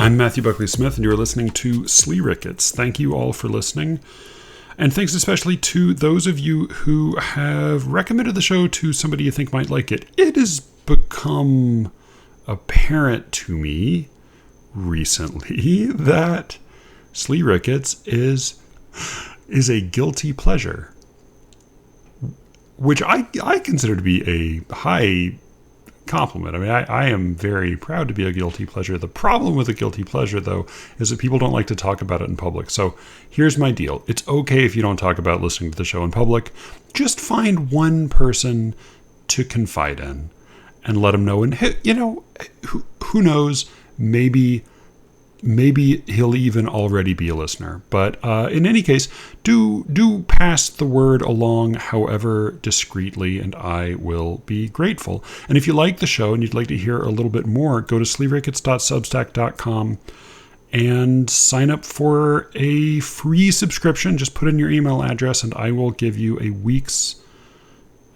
I'm Matthew Buckley Smith, and you're listening to Slee Rickets. Thank you all for listening. And thanks especially to those of you who have recommended the show to somebody you think might like it. It has become apparent to me recently that Slee Rickets is a guilty pleasure, which I consider to be a high compliment. I mean, I am very proud to be a guilty pleasure. The problem with a guilty pleasure, though, is that people don't like to talk about it in public. So here's my deal. It's okay if you don't talk about listening to the show in public. Just find one person to confide in and let them know. And, you know, who knows, maybe he'll even already be a listener. But in any case, do pass the word along, however discreetly, and I will be grateful. And if you like the show and you'd like to hear a little bit more, go to sleerickets.substack.com and sign up for a free subscription. Just put in your email address and I will give you a week's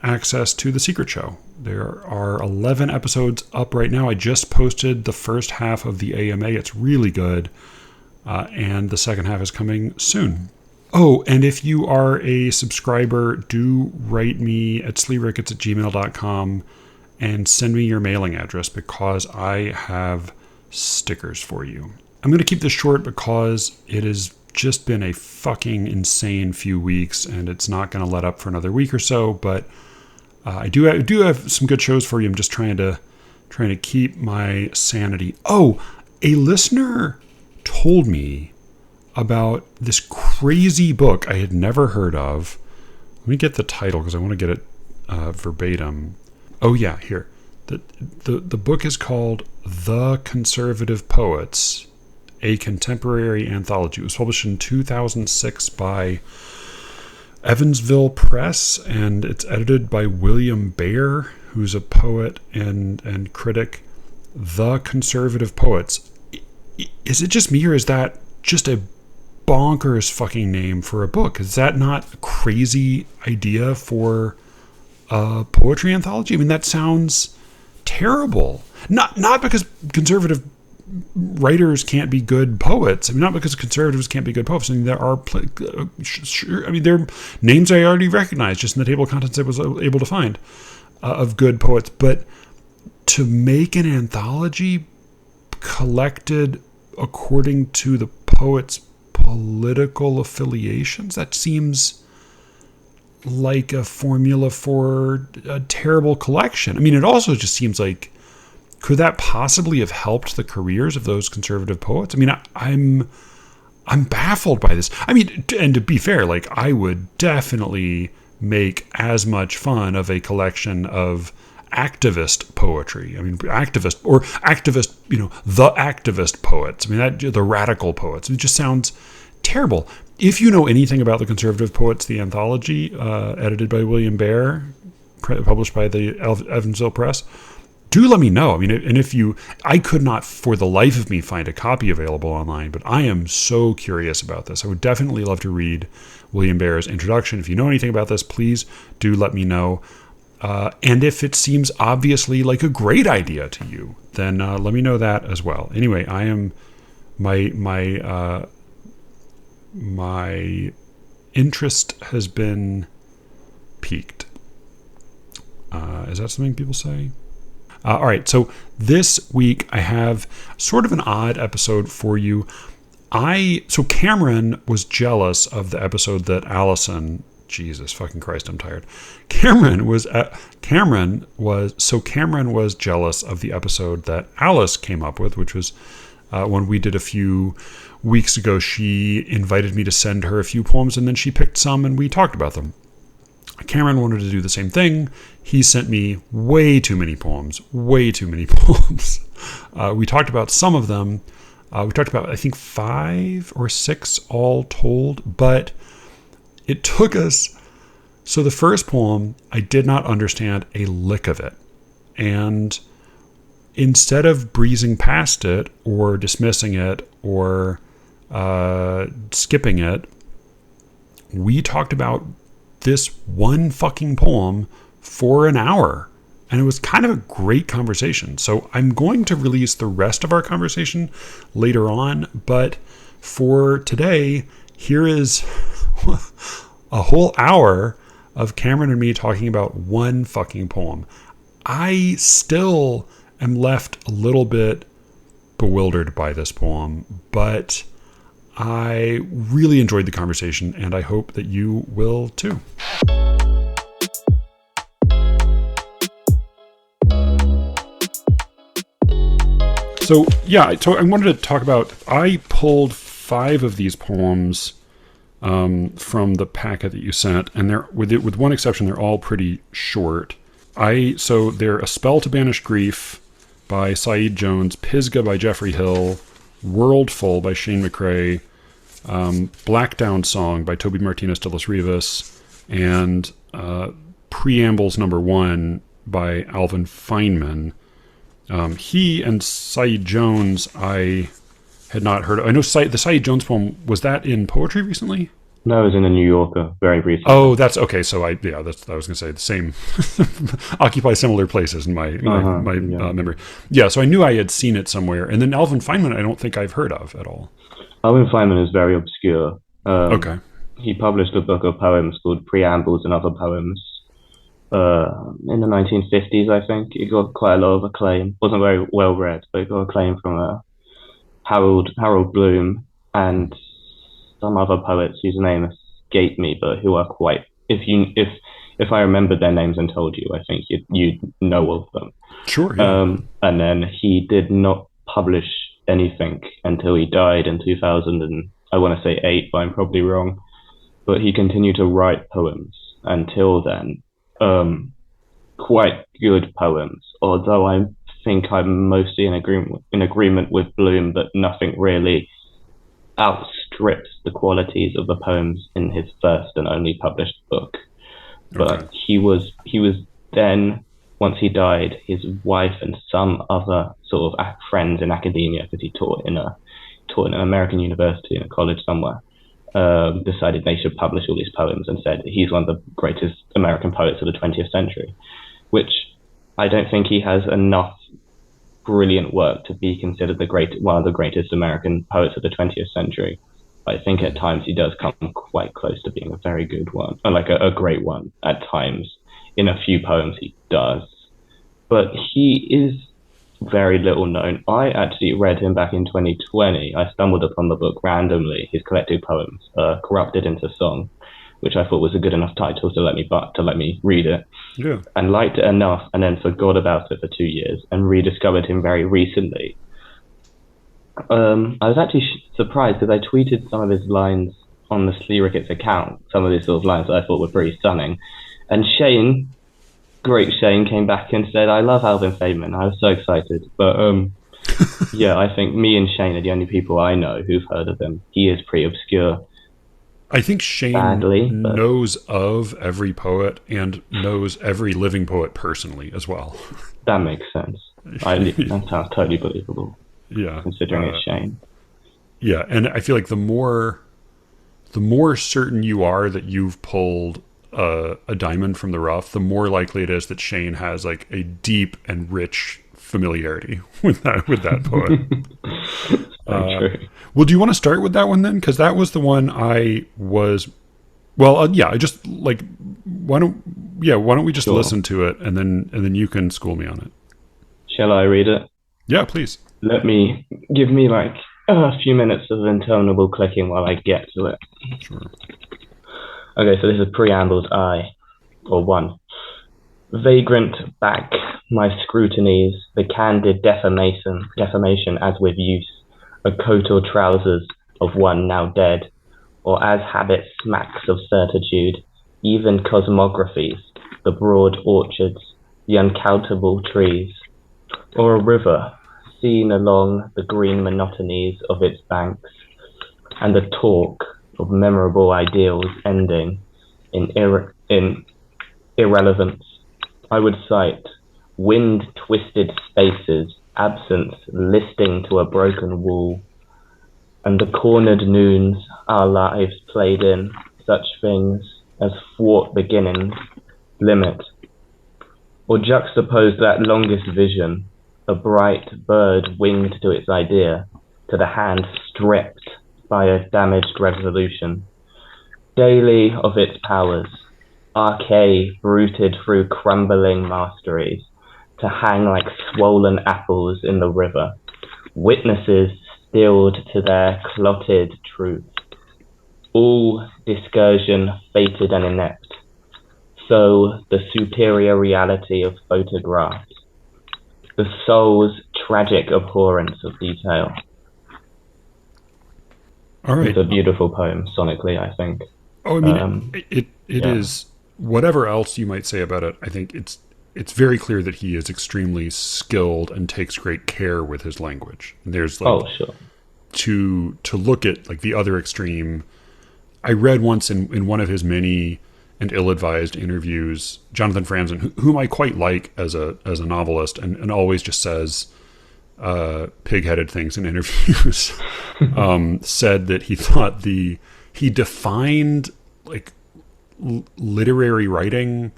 access to The Secret Show. There are 11 episodes up right now. I just posted the first half of the AMA. It's really good. And the second half is coming soon. Oh, and if you are a subscriber, do write me at sleerickets@gmail.com and send me your mailing address because I have stickers for you. I'm going to keep this short because it has just been a fucking insane few weeks and it's not going to let up for another week or so, but I do have some good shows for you. I'm just trying to keep my sanity. Oh, a listener told me about this crazy book I had never heard of. Let me get the title because I want to get it verbatim. Oh yeah, here. The book is called The Conservative Poets, a Contemporary Anthology. It was published in 2006 by Evansville Press, and it's edited by William Baer, who's a poet and critic. The Conservative Poets. Is it just me, or is that just a bonkers fucking name for a book? Is that not a crazy idea for a poetry anthology? I mean, that sounds terrible. Not because conservative writers can't be good poets. I mean, not because conservatives can't be good poets. I mean, there are there are names I already recognize just in the table of contents I was able to find of good poets. But to make an anthology collected according to the poet's political affiliations, that seems like a formula for a terrible collection. I mean, it also just seems like, could that possibly have helped the careers of those conservative poets? I mean, I'm baffled by this. I mean, and to be fair, like, I would definitely make as much fun of a collection of activist poetry. I mean, activist, you know, the activist poets. I mean, the radical poets. It just sounds terrible. If you know anything about the Conservative Poets, the anthology, edited by William Baer, published by the Evansville Press, do let me know. I mean, and I could not for the life of me find a copy available online, but I am so curious about this. I would definitely love to read William Baer's introduction. If you know anything about this, please do let me know. And if it seems obviously like a great idea to you, then let me know that as well. Anyway, I am my interest has been piqued. Is that something people say? All right, so this week I have sort of an odd episode for you. So Cameron was jealous of the episode that Allison, Jesus fucking Christ, I'm tired. Cameron was jealous of the episode that Alice came up with, which was when we did a few weeks ago. She invited me to send her a few poems, and then she picked some, and we talked about them. Cameron wanted to do the same thing. He sent me way too many poems. We talked about some of them. We talked about, I think, 5 or 6 all told, but it took us. So the first poem, I did not understand a lick of it. And instead of breezing past it or dismissing it or skipping it, we talked about this one fucking poem for an hour. And it was kind of a great conversation. So I'm going to release the rest of our conversation later on. But for today, here is a whole hour of Cameron and me talking about one fucking poem. I still am left a little bit bewildered by this poem, but I really enjoyed the conversation, and I hope that you will too. So I wanted to talk about, I pulled 5 of these poems from the packet that you sent, and they're, with one exception, they're all pretty short. So they're A Spell to Banish Grief by Saeed Jones, Pisgah by Geoffrey Hill, Worldful by Shane McRae, Black Down Song by Toby Martinez de los Rivas, and Preambles No. 1 by Alvin Feynman. He and Saeed Jones, I had not heard of. I know the Saeed Jones poem, was that in poetry recently? No, it was in the New Yorker very recently. Oh, that's okay. So I was going to say the same, occupy similar places in my memory. Yeah, so I knew I had seen it somewhere. And then Alvin Feynman, I don't think I've heard of at all. Alvin Feynman is very obscure. Okay. He published a book of poems called Preambles and Other Poems in the 1950s, I think. It got quite a lot of acclaim. Wasn't very well read, but it got acclaim from Harold Bloom and some other poets whose name escaped me, but who are quite. If I remembered their names and told you, I think you'd know of them. Sure. Yeah. And then he did not publish anything until he died in 2000, and I want to say 8, but I'm probably wrong. But he continued to write poems until then. Quite good poems, although I think I'm mostly in agreement with Bloom that nothing really outstrips the qualities of the poems in his first and only published book. But Okay. he was then, once he died, his wife and some other sort of friends in academia, because he taught in an American university in a college somewhere, decided they should publish all these poems and said he's one of the greatest American poets of the 20th century, which I don't think he has enough brilliant work to be considered one of the greatest American poets of the 20th century. I think at times he does come quite close to being a very good one, or like a great one at times. In a few poems he does, but he is very little known. I actually read him back in 2020. I stumbled upon the book randomly, his collected poems, Corrupted into Song, which I thought was a good enough title to let me read it. Yeah. And liked it enough, and then forgot about it for 2 years and rediscovered him very recently. I was actually surprised because I tweeted some of his lines on the Sleerikits account, some of these sort of lines that I thought were pretty stunning. And Shane, great Shane, came back and said, I love Alvin Feynman. I was so excited. But yeah, I think me and Shane are the only people I know who've heard of him. He is pretty obscure. I think Shane knows of every poet and knows every living poet personally as well. That makes sense. That sounds totally believable. Yeah. Considering it's Shane. Yeah, and I feel like the more certain you are that you've pulled a diamond from the rough, the more likely it is that Shane has like a deep and rich familiarity with that poet. True. Well, do you want to start with that one then? Because that was the one I was. Well, I just like. Why don't we just listen to it and then you can school me on it. Shall I read it? Yeah, please. Give me like a few minutes of interminable clicking while I get to it. Sure. Okay, so this is Preambles or 1. Vagrant back my scrutinies, the candid defamation as with use, a coat or trousers of one now dead, or as habit smacks of certitude, even cosmographies, the broad orchards, the uncountable trees, or a river seen along the green monotonies of its banks, and the talk of memorable ideals ending in irrelevance. I would cite wind-twisted spaces, absence listing to a broken wall, and the cornered noons our lives played in, such things as thwart beginnings, limit, Or juxtapose that longest vision, a bright bird winged to its idea, to the hand stripped by a damaged resolution. Daily of its powers, archay bruited through crumbling masteries, to hang like swollen apples in the river, witnesses stilled to their clotted truth, all discursion fated and inept, so the superior reality of photographs, the soul's tragic abhorrence of detail. All right. It's a beautiful poem, sonically, I think. Oh, I mean, it is, whatever else you might say about it, I think it's very clear that he is extremely skilled and takes great care with his language. And there's like, oh, sure. To look at like the other extreme. I read once in one of his many and ill-advised interviews, Jonathan Franzen, whom I quite like as a novelist, and always just says pig-headed things in interviews, said that he thought he defined like literary writing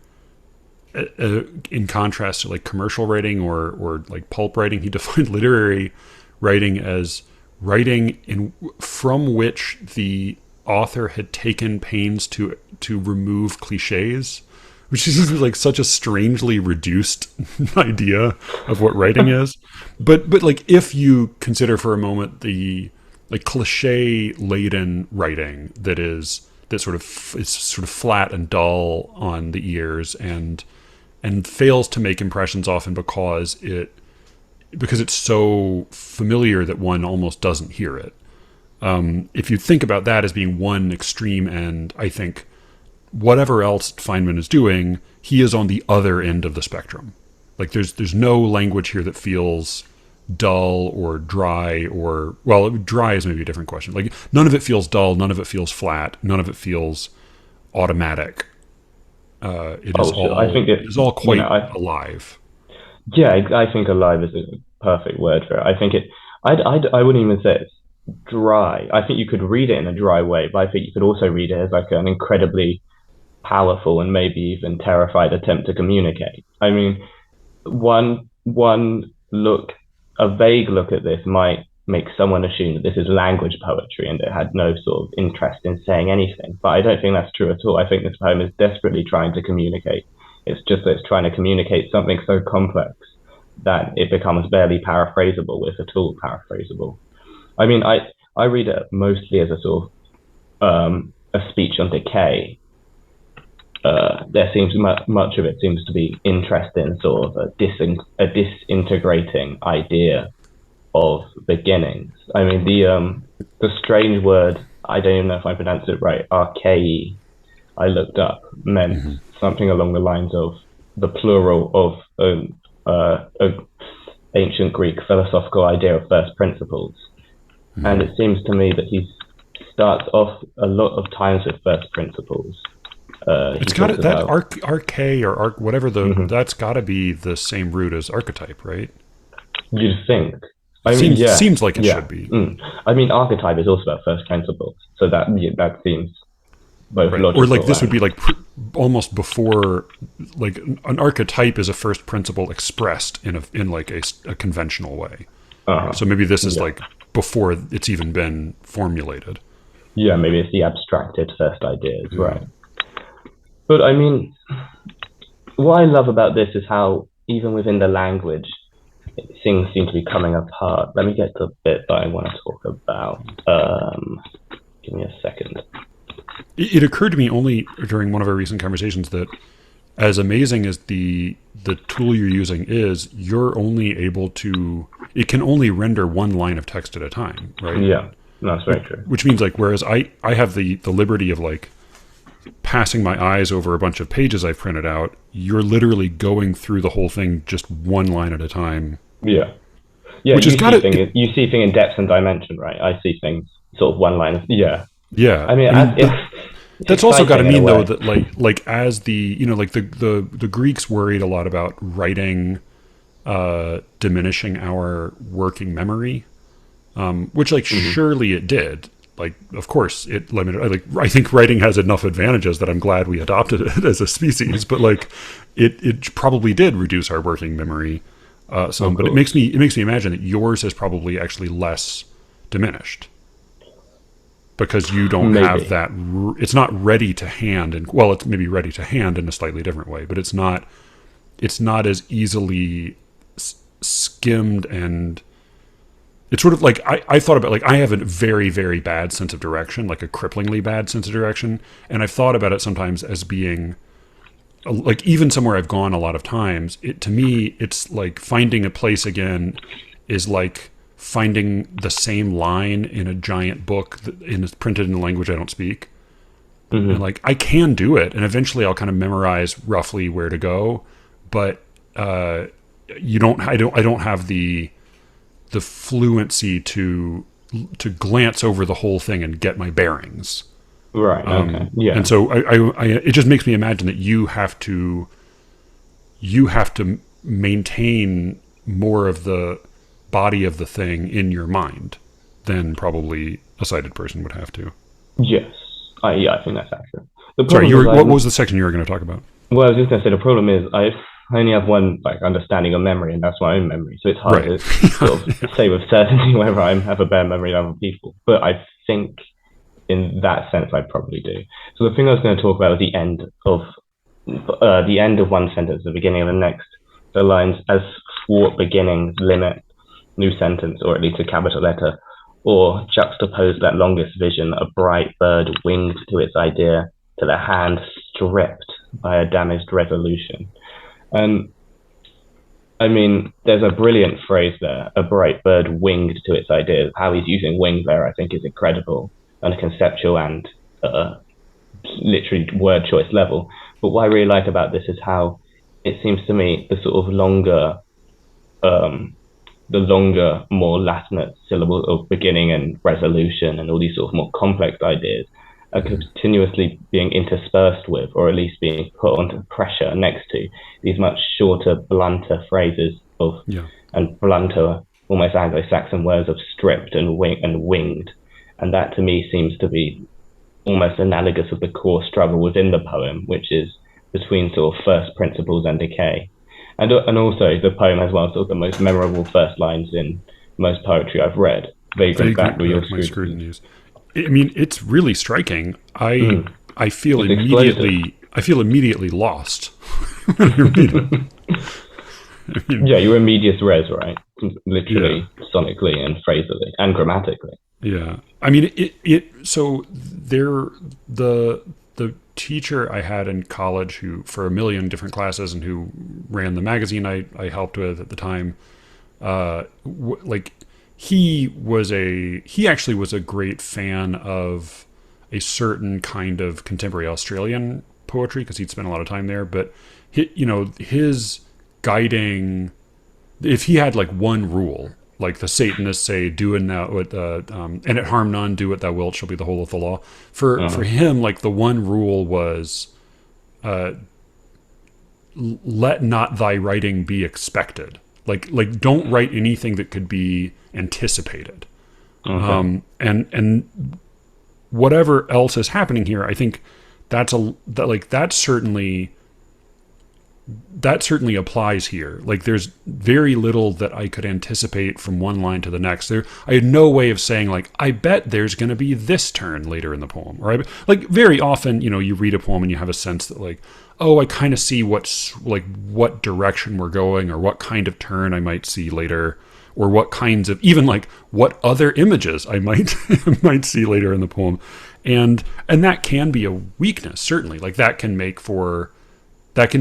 in contrast to like commercial writing or like pulp writing. He defined literary writing as writing from which the author had taken pains to remove cliches, which seems like such a strangely reduced idea of what writing is. But like if you consider for a moment the like cliche laden writing that sort of flat and dull on the ears and fails to make impressions often because it's so familiar that one almost doesn't hear it. If you think about that as being one extreme end, I think whatever else Feynman is doing, he is on the other end of the spectrum. Like there's no language here that feels dull or dry or, well, dry is maybe a different question. Like none of it feels dull, none of it feels flat, none of it feels automatic. I think it is all quite alive. Yeah, I think alive is a perfect word for it. I think I wouldn't even say it's dry. I think you could read it in a dry way, but I think you could also read it as like an incredibly powerful and maybe even terrified attempt to communicate. I mean, one look, a vague look at this might make someone assume that this is language poetry and it had no sort of interest in saying anything. But I don't think that's true at all. I think this poem is desperately trying to communicate. It's just that it's trying to communicate something so complex that it becomes barely paraphrasable, if at all paraphrasable. I mean, I read it mostly as a sort of a speech on decay. There seems much of it seems to be interested in sort of a disintegrating idea of beginnings. I mean, the strange word, I don't even know if I pronounced it right, archai, I looked up, meant something along the lines of the plural of an ancient Greek philosophical idea of first principles. And it seems to me that he starts off a lot of times with first principles. It's got that archay or arc, whatever that's got to be the same root as archetype, right? You'd think. Seems like it should be. I mean, archetype is also about first principles, so that seems both logical. Or like this would be like almost before, like an archetype is a first principle expressed in like a conventional way. So maybe this is like before it's even been formulated. Yeah, maybe it's the abstracted first ideas, right? But I mean, what I love about this is how even within the language, things seem to be coming apart. Let me get to the bit that I want to talk about. Give me a second. It occurred to me only during one of our recent conversations that as amazing as the tool you're using is, you're only able to, it can only render one line of text at a time, right? Yeah, that's very true. Which means like, whereas I have the liberty of like passing my eyes over a bunch of pages I've printed out, you're literally going through the whole thing just one line at a time. Yeah. Which you see thing in depth and dimension, right? I see things sort of one line. Yeah. I mean that's also got to mean though that like as the like the Greeks worried a lot about writing diminishing our working memory, which like surely it did. like, of course, it limited. I think writing has enough advantages that I'm glad we adopted it as a species. But like, it probably did reduce our working memory some. But it makes me imagine that yours is probably actually less diminished because you don't have that. It's not ready to hand, and well, it's maybe ready to hand in a slightly different way, but it's not as easily skimmed, and it's sort of like I thought about, like, I have a very, very bad sense of direction, like a cripplingly bad sense of direction, and I've thought about it sometimes as being like, even somewhere I've gone a lot of times, to me it's like finding a place again is like finding the same line in a giant book that printed in a language I don't speak. Mm-hmm. And like, I can do it, and eventually I'll kind of memorize roughly where to go, but I don't have the fluency to glance over the whole thing and get my bearings. Right. Okay. Yeah. And so I it just makes me imagine that you have to maintain more of the body of the thing in your mind than probably a sighted person would have to. Yes. I think that's accurate. Sorry, what was the section you were going to talk about? Well, I was just going to say, the problem is I only have one like understanding of memory, and that's my own memory. So it's hard to sort of say with certainty whether I have a better memory than other people. But I think in that sense, I probably do. So the thing I was going to talk about was the end of one sentence, the beginning of the next. The lines, as thwart beginnings limit new sentence, or at least a capital letter, or juxtapose that longest vision, a bright bird winged to its idea, to the hand stripped by a damaged resolution. I mean, there's a brilliant phrase there, a bright bird winged to its ideas. How he's using wings there, I think, is incredible on a conceptual and literally word choice level. But what I really like about this is how it seems to me the sort of longer, more Latinate syllables of beginning and resolution and all these sort of more complex ideas are continuously being interspersed with, or at least being put under pressure next to, these much shorter, blunter phrases and blunter, almost Anglo-Saxon words of stripped and winged. And that to me seems to be almost analogous of the core struggle within the poem, which is between sort of first principles and decay. And also the poem has one of sort of the most memorable first lines in most poetry I've read. Vagrant back with your scrutinies. I mean, it's really striking. I feel immediately lost when you read it. Yeah, you're in medias res, right? Literally, sonically and phrasally and grammatically. Yeah, I mean, so the teacher I had in college, who for a million different classes and who ran the magazine I helped with at the time, he actually was a great fan of a certain kind of contemporary Australian poetry because he'd spent a lot of time there. But his guiding, if he had like one rule, like the Satanists say, "Do and thou, and it harm none. Do what thou wilt shall be the whole of the law." For him, like the one rule was, "Let not thy writing be expected." Like don't write anything that could be anticipated. And whatever else is happening here, I think that certainly applies here. Like there's very little that I could anticipate from one line to the next. I had no way of saying like, I bet there's going to be this turn later in the poem. Or like very often, you read a poem and you have a sense that like, oh, I kind of see what direction we're going, or what kind of turn I might see later, or what kinds of, even like what other images I might see later in the poem. And that can be a weakness, certainly. Like that can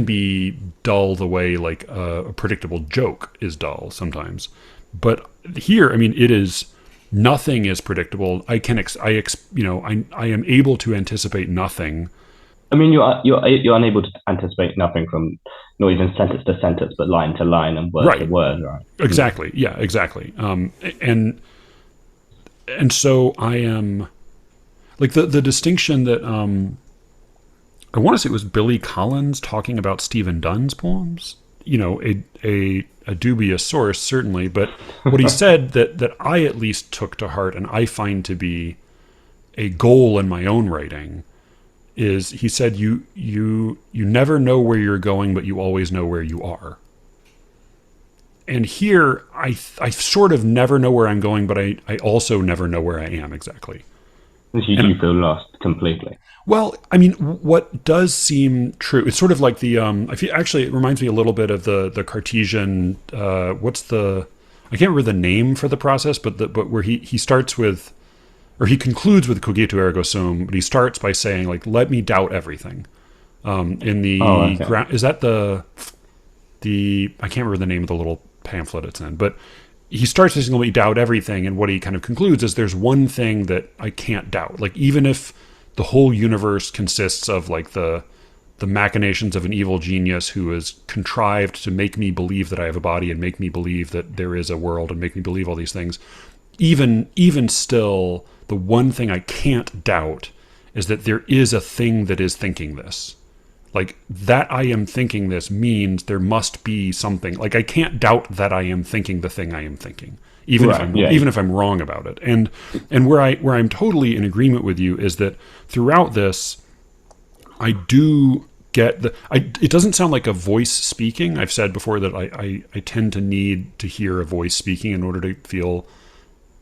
be dull the way like a predictable joke is dull sometimes. But here, I mean, nothing is predictable. I am able to anticipate nothing. I mean, you're unable to anticipate nothing from not even sentence to sentence, but line to line and word to word, right? Exactly. Yeah, exactly. And so I am like the distinction that I want to say it was Billy Collins talking about Stephen Dunn's poems. A dubious source certainly, but what he said that I at least took to heart and I find to be a goal in my own writing is, he said, you never know where you're going, but you always know where you are. And here, I sort of never know where I'm going, but I also never know where I am exactly. You feel lost completely. Well, I mean, what does seem true, it's sort of like the, actually, it reminds me a little bit of the Cartesian, I can't remember the name for the process, but where he starts with, or he concludes with cogito ergo sum, but he starts by saying, like, let me doubt everything. In the, is that the, I can't remember the name of the little pamphlet it's in, but he starts by saying, let me doubt everything, and what he kind of concludes is there's one thing that I can't doubt. Like, even if the whole universe consists of, like, the machinations of an evil genius who has contrived to make me believe that I have a body and make me believe that there is a world and make me believe all these things, even still, the one thing I can't doubt is that there is a thing that is thinking this. Like, that I am thinking this means there must be something. Like, I can't doubt that I am thinking the thing I am thinking, even if I'm wrong about it. And where I'm totally in agreement with you is that throughout this, I do get it doesn't sound like a voice speaking. I've said before that I tend to need to hear a voice speaking in order to feel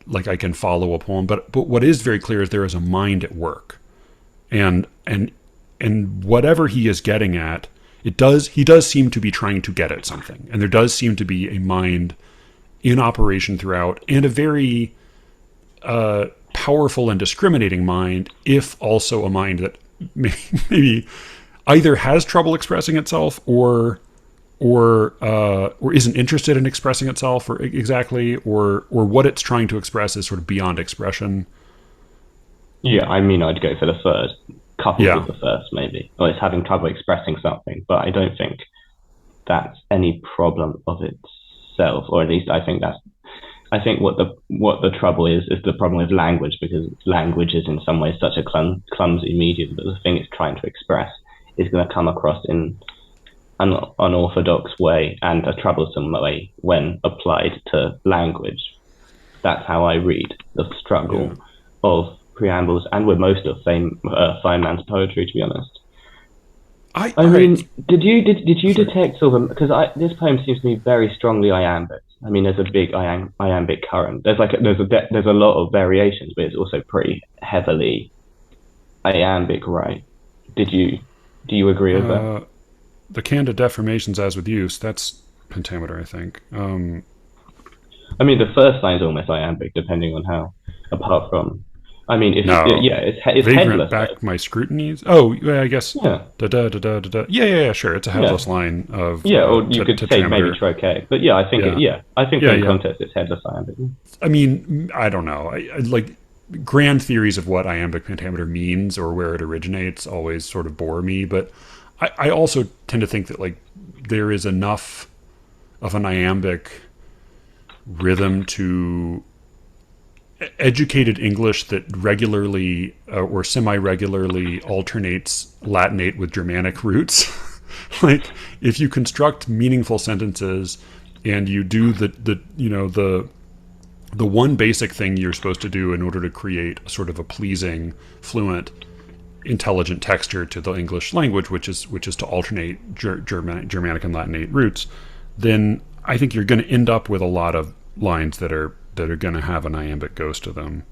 like I can follow a poem. But what is very clear is there is a mind at work, and whatever he is getting at, he does seem to be trying to get at something, and there does seem to be a mind in operation throughout, and a very powerful and discriminating mind, if also a mind that maybe either has trouble expressing itself or isn't interested in expressing itself, or what it's trying to express is sort of beyond expression. Yeah, I mean, I'd go for the third, coupled with the first, maybe. Or it's having trouble expressing something, but I don't think that's any problem of itself, or at least I think what the trouble is the problem with language, because language is in some ways such a clumsy medium that the thing it's trying to express is going to come across in an unorthodox way and a troublesome way when applied to language. That's how I read the struggle of preambles, and with most of Feynman's poetry, to be honest. I mean, did you detect sort of, because this poem seems to me very strongly iambic. I mean, there's a big iambic current. There's a lot of variations, but it's also pretty heavily iambic, right? Do you agree with that? The candid deformations as with use, that's pentameter, I think. I mean, the first line is almost iambic, depending on how. Apart from, I mean, it's Vagrant headless. Back my scrutinies. Oh, yeah, I guess. Yeah. Da da da da da. Yeah, sure. It's a headless line of. Yeah, or you could say maybe trochaic, but I think in context it's headless iambic. I mean, I don't know. I like grand theories of what iambic pentameter means or where it originates always sort of bore me, but I also tend to think that, like, there is enough of an iambic rhythm to educated English that regularly or semi-regularly alternates Latinate with Germanic roots. Like, if you construct meaningful sentences and you do the one basic thing you're supposed to do in order to create sort of a pleasing, fluent, intelligent texture to the English language, which is to alternate Germanic and Latinate roots, then I think you're going to end up with a lot of lines that are going to have an iambic ghost to them.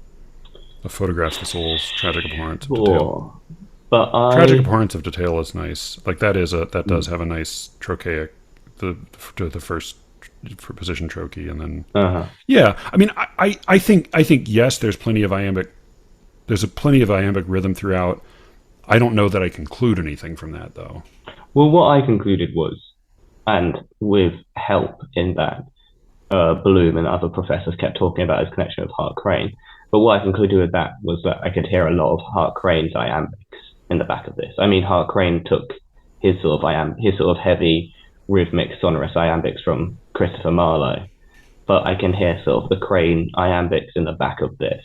The photographs, the soul's tragic abhorrence of detail. Tragic abhorrence of detail is nice. Like, that does have a nice trochaic, the first position trochee, and then yeah. I mean, I think yes, there's plenty of iambic. There's plenty of iambic rhythm throughout. I don't know that I conclude anything from that, though. Well, what I concluded was, and with help in that, Bloom and other professors kept talking about his connection with Hart Crane. But what I concluded with that was that I could hear a lot of Hart Crane's iambics in the back of this. I mean, Hart Crane took his sort of heavy, rhythmic, sonorous iambics from Christopher Marlowe, but I can hear sort of the Crane iambics in the back of this.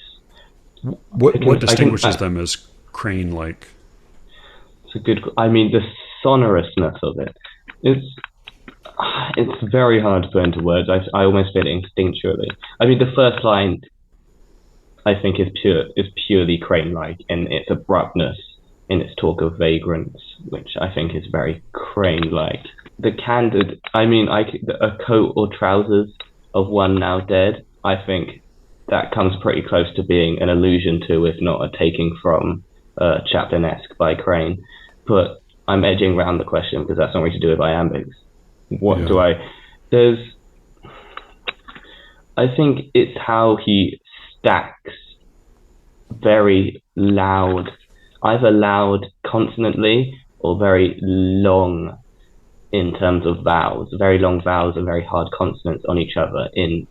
What distinguishes them as Crane-like? It's a good. I mean, the sonorousness of it. It's very hard to put into words. I almost feel it instinctually. I mean, the first line, I think is purely Crane-like in its abruptness, in its talk of vagrants, which I think is very Crane-like. The candid, I mean, a coat or trousers of one now dead, I think that comes pretty close to being an allusion to, if not a taking from, Chaplin-esque by Crane. But I'm edging around the question because that's something to do with iambics. What do I? I think it's how he stacks very loud, either loud consonantly or very long in terms of vowels, very long vowels and very hard consonants on each other in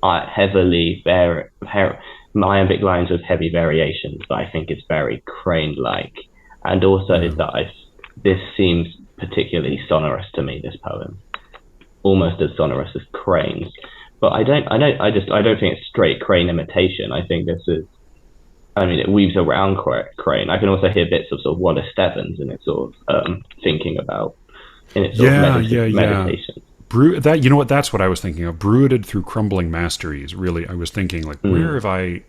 heavily iambic lines with heavy variations. But I think it's very Crane-like, and also is that this seems particularly sonorous to me. This poem, almost as sonorous as Crane's. But I don't think it's straight Crane imitation. I think this is, I mean, it weaves around Crane. I can also hear bits of sort of Wallace Stevens in its sort of thinking about, in its sort of meditation. That, you know what, that's what I was thinking of. Bruited through crumbling masteries. Really, I was thinking like, where have I,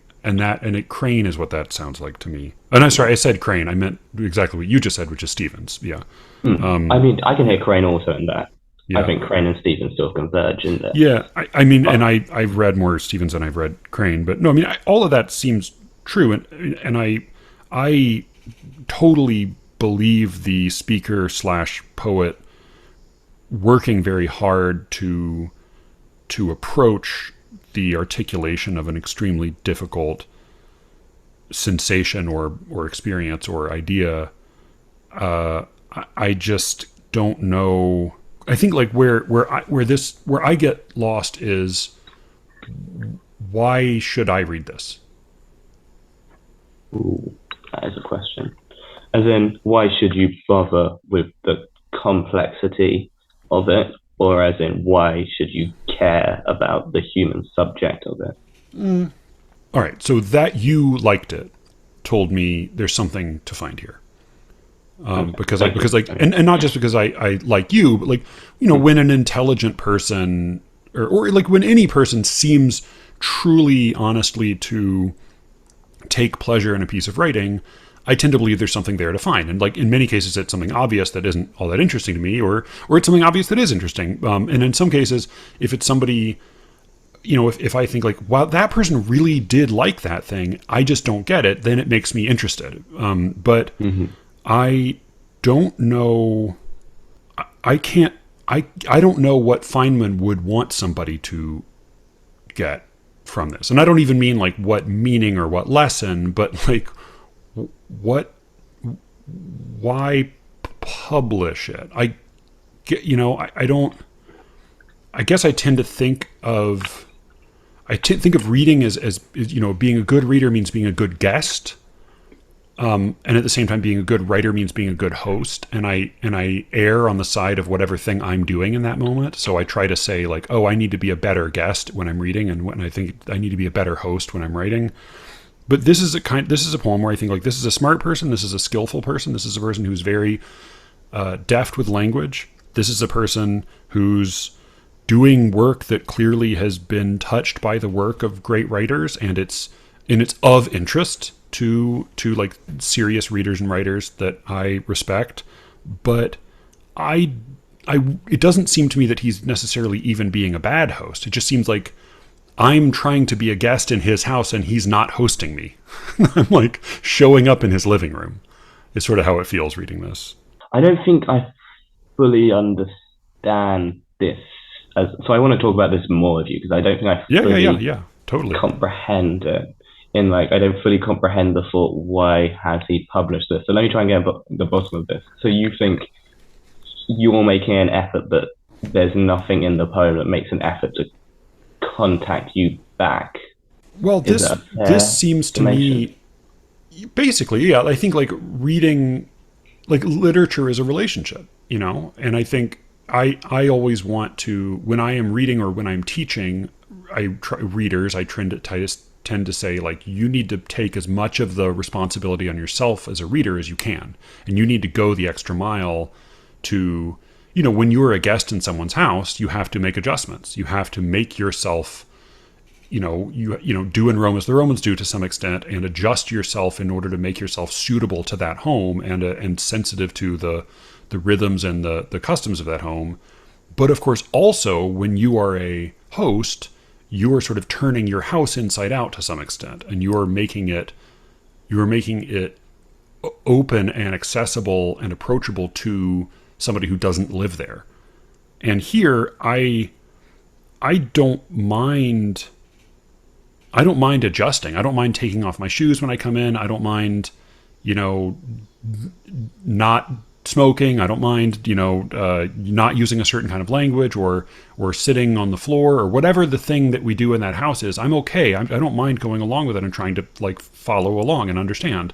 Crane is what that sounds like to me. Oh, no, sorry, I said Crane. I meant exactly what you just said, which is Stevens. Yeah. I mean, I can hear Crane also in that. Yeah. I think Crane and Stevens still converge in there. Yeah, I mean, and I've read more Stevens than I've read Crane, but no, I mean, all of that seems true, and I totally believe the speaker / poet working very hard to approach the articulation of an extremely difficult sensation or experience or idea. I just don't know. I think like where I get lost is, why should I read this? Ooh, that is a question. As in, why should you bother with the complexity of it? Or as in, why should you care about the human subject of it? All right, so that you liked it told me there's something to find here. Because not just because I like you, but like, you know, when an intelligent person or like when any person seems truly, honestly to take pleasure in a piece of writing, I tend to believe there's something there to find. And like in many cases, it's something obvious that isn't all that interesting to me, or it's something obvious that is interesting. And in some cases, if it's somebody, you know, if I think like, wow, that person really did like that thing, I just don't get it, then it makes me interested. But I don't know. I don't know what Feynman would want somebody to get from this. And I don't even mean like what meaning or what lesson, but like why publish it? I guess I tend to think of reading as you know, being a good reader means being a good guest. And at the same time, being a good writer means being a good host. And I err on the side of whatever thing I'm doing in that moment. So I try to say like, oh, I need to be a better guest when I'm reading, and when I think I need to be a better host when I'm writing. But this is a poem where I think like, this is a smart person, this is a skillful person, this is a person who's very deft with language. This is a person who's doing work that clearly has been touched by the work of great writers, and it's of interest to like serious readers and writers that I respect. But it doesn't seem to me that he's necessarily even being a bad host. It just seems like I'm trying to be a guest in his house and he's not hosting me. I'm like showing up in his living room. Is sort of how it feels reading this. I don't think I fully understand this. So I want to talk about this more with you, because I don't think I fully totally comprehend it. In like, I don't fully comprehend the thought, why has he published this? So let me try and get the bottom of this. So you think you're making an effort, that there's nothing in the poem that makes an effort to contact you back? Well, this seems to me, basically, yeah, I think like reading, like literature is a relationship, you know, and I think I always want to, when I am reading or when I'm teaching, I tend to say like, you need to take as much of the responsibility on yourself as a reader as you can, and you need to go the extra mile to, you know, when you're a guest in someone's house, you have to make adjustments. You have to make yourself you do in Rome as the Romans do to some extent, and adjust yourself in order to make yourself suitable to that home and sensitive to the rhythms and the customs of that home. But of course, also when you are a host, you are sort of turning your house inside out to some extent, and you are making it open and accessible and approachable to somebody who doesn't live there. And here, I don't mind adjusting. I don't mind taking off my shoes when I come in. I don't mind, not smoking. I don't mind, not using a certain kind of language or sitting on the floor or whatever the thing that we do in that house is. I'm okay. I don't mind going along with it and trying to follow along and understand.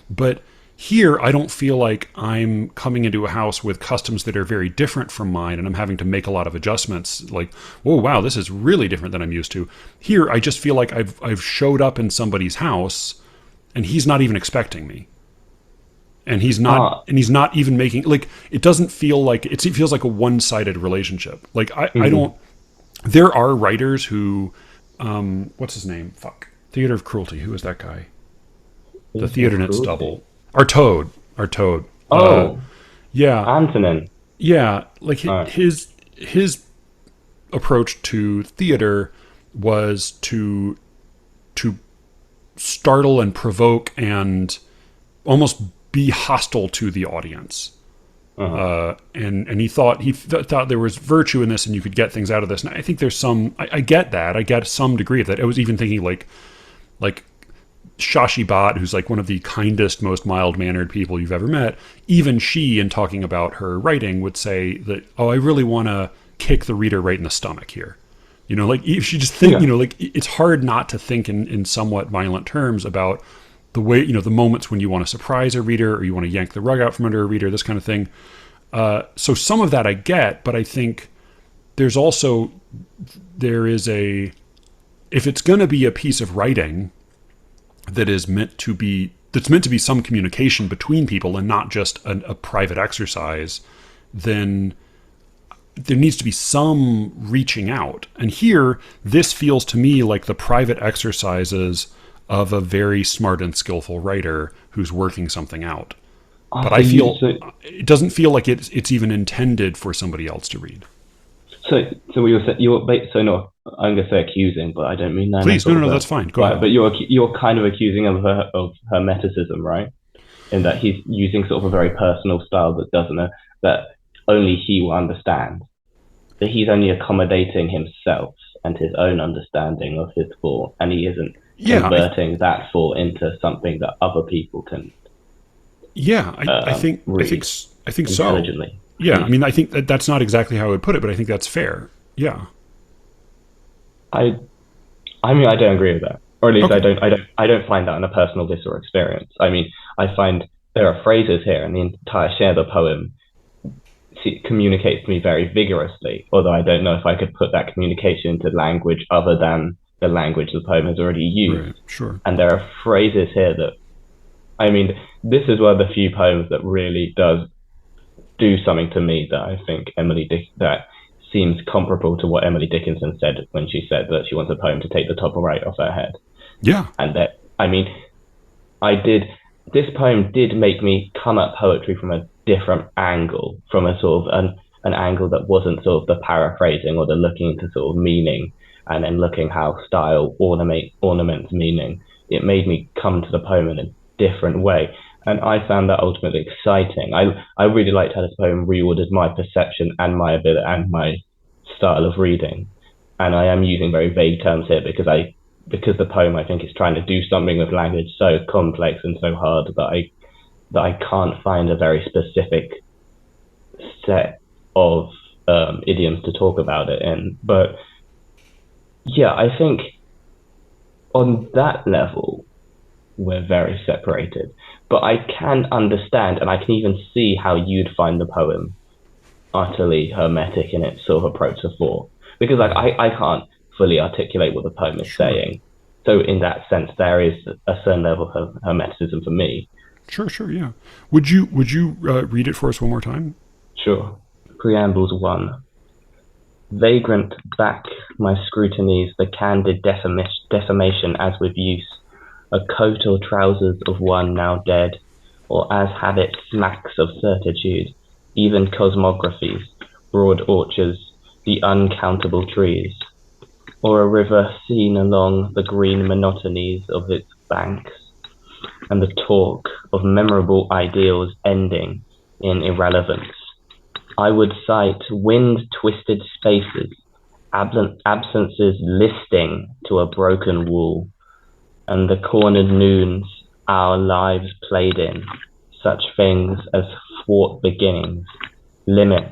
But here, I don't feel like I'm coming into a house with customs that are very different from mine, and I'm having to make a lot of adjustments. Like, oh wow, this is really different than I'm used to. Here, I just feel like I've showed up in somebody's house, and he's not even expecting me, and he's not even making it doesn't feel like it feels like a one-sided relationship. Like I don't. There are writers who, what's his name? Theater of Cruelty. Who is that guy? The Theater Knits Double. Artaud. Oh, yeah. Antonin. Yeah, his approach to theater was to startle and provoke and almost be hostile to the audience. And he thought there was virtue in this, and you could get things out of this. And I think there's some. I get that. I get some degree of that. I was even thinking like Shashi Bhatt, who's one of the kindest, most mild-mannered people you've ever met, even she, in talking about her writing, would say that, oh, I really want to kick the reader right in the stomach here. If she just think, it's hard not to think in somewhat violent terms about the way, the moments when you want to surprise a reader or you want to yank the rug out from under a reader, this kind of thing. So some of that I get, but I think there is if it's going to be a piece of writing that's meant to be some communication between people and not just a private exercise, then there needs to be some reaching out. And here, this feels to me like the private exercises of a very smart and skillful writer who's working something out. But I feel it doesn't feel like it's even intended for somebody else to read. So what you're saying, no, I'm going to say accusing, but I don't mean that. Please, no, that's fine. Go ahead. But you're kind of accusing of hermeticism, right? In that he's using sort of a very personal style that only he will understand. That he's only accommodating himself and his own understanding of his thought, and he isn't converting that thought into something that other people can. Yeah, I think so. Intelligently. Yeah, I mean, I think that's not exactly how I would put it, but I think that's fair. Yeah. I mean, I don't agree with that, or at least okay. I don't find that in a personal visceral experience. I mean, I find there are phrases here, and the entire share of the poem communicates to me very vigorously. Although I don't know if I could put that communication into language other than the language the poem has already used. Right, sure. And there are phrases here that, I mean, this is one of the few poems that really does do something to me that I think that seems comparable to what Emily Dickinson said when she said that she wants a poem to take the top right off her head. Yeah. And that, I mean, this poem did make me come at poetry from a different angle, from a sort of an angle that wasn't sort of the paraphrasing or the looking into sort of meaning and then looking how style ornaments meaning. It made me come to the poem in a different way. And I found that ultimately exciting. I really liked how this poem reordered my perception and my ability and my style of reading. And I am using very vague terms here because the poem, I think, is trying to do something with language so complex and so hard that I can't find a very specific set of idioms to talk about it in. But yeah, I think on that level, we're very separated. But I can understand, and I can even see how you'd find the poem utterly hermetic in its sort of approach to thought. Because I can't fully articulate what the poem is saying. So in that sense, there is a certain level of hermeticism for me. Sure, yeah. Would you read it for us one more time? Sure. Preambles 1. Vagrant back my scrutinies, the candid defamation as with use, a coat or trousers of one now dead, or as habit smacks of certitude, even cosmographies, broad orchards, the uncountable trees, or a river seen along the green monotonies of its banks, and the talk of memorable ideals ending in irrelevance. I would cite wind-twisted spaces, absences listing to a broken wall, and the cornered noons our lives played in, such things as thwart beginnings, limit,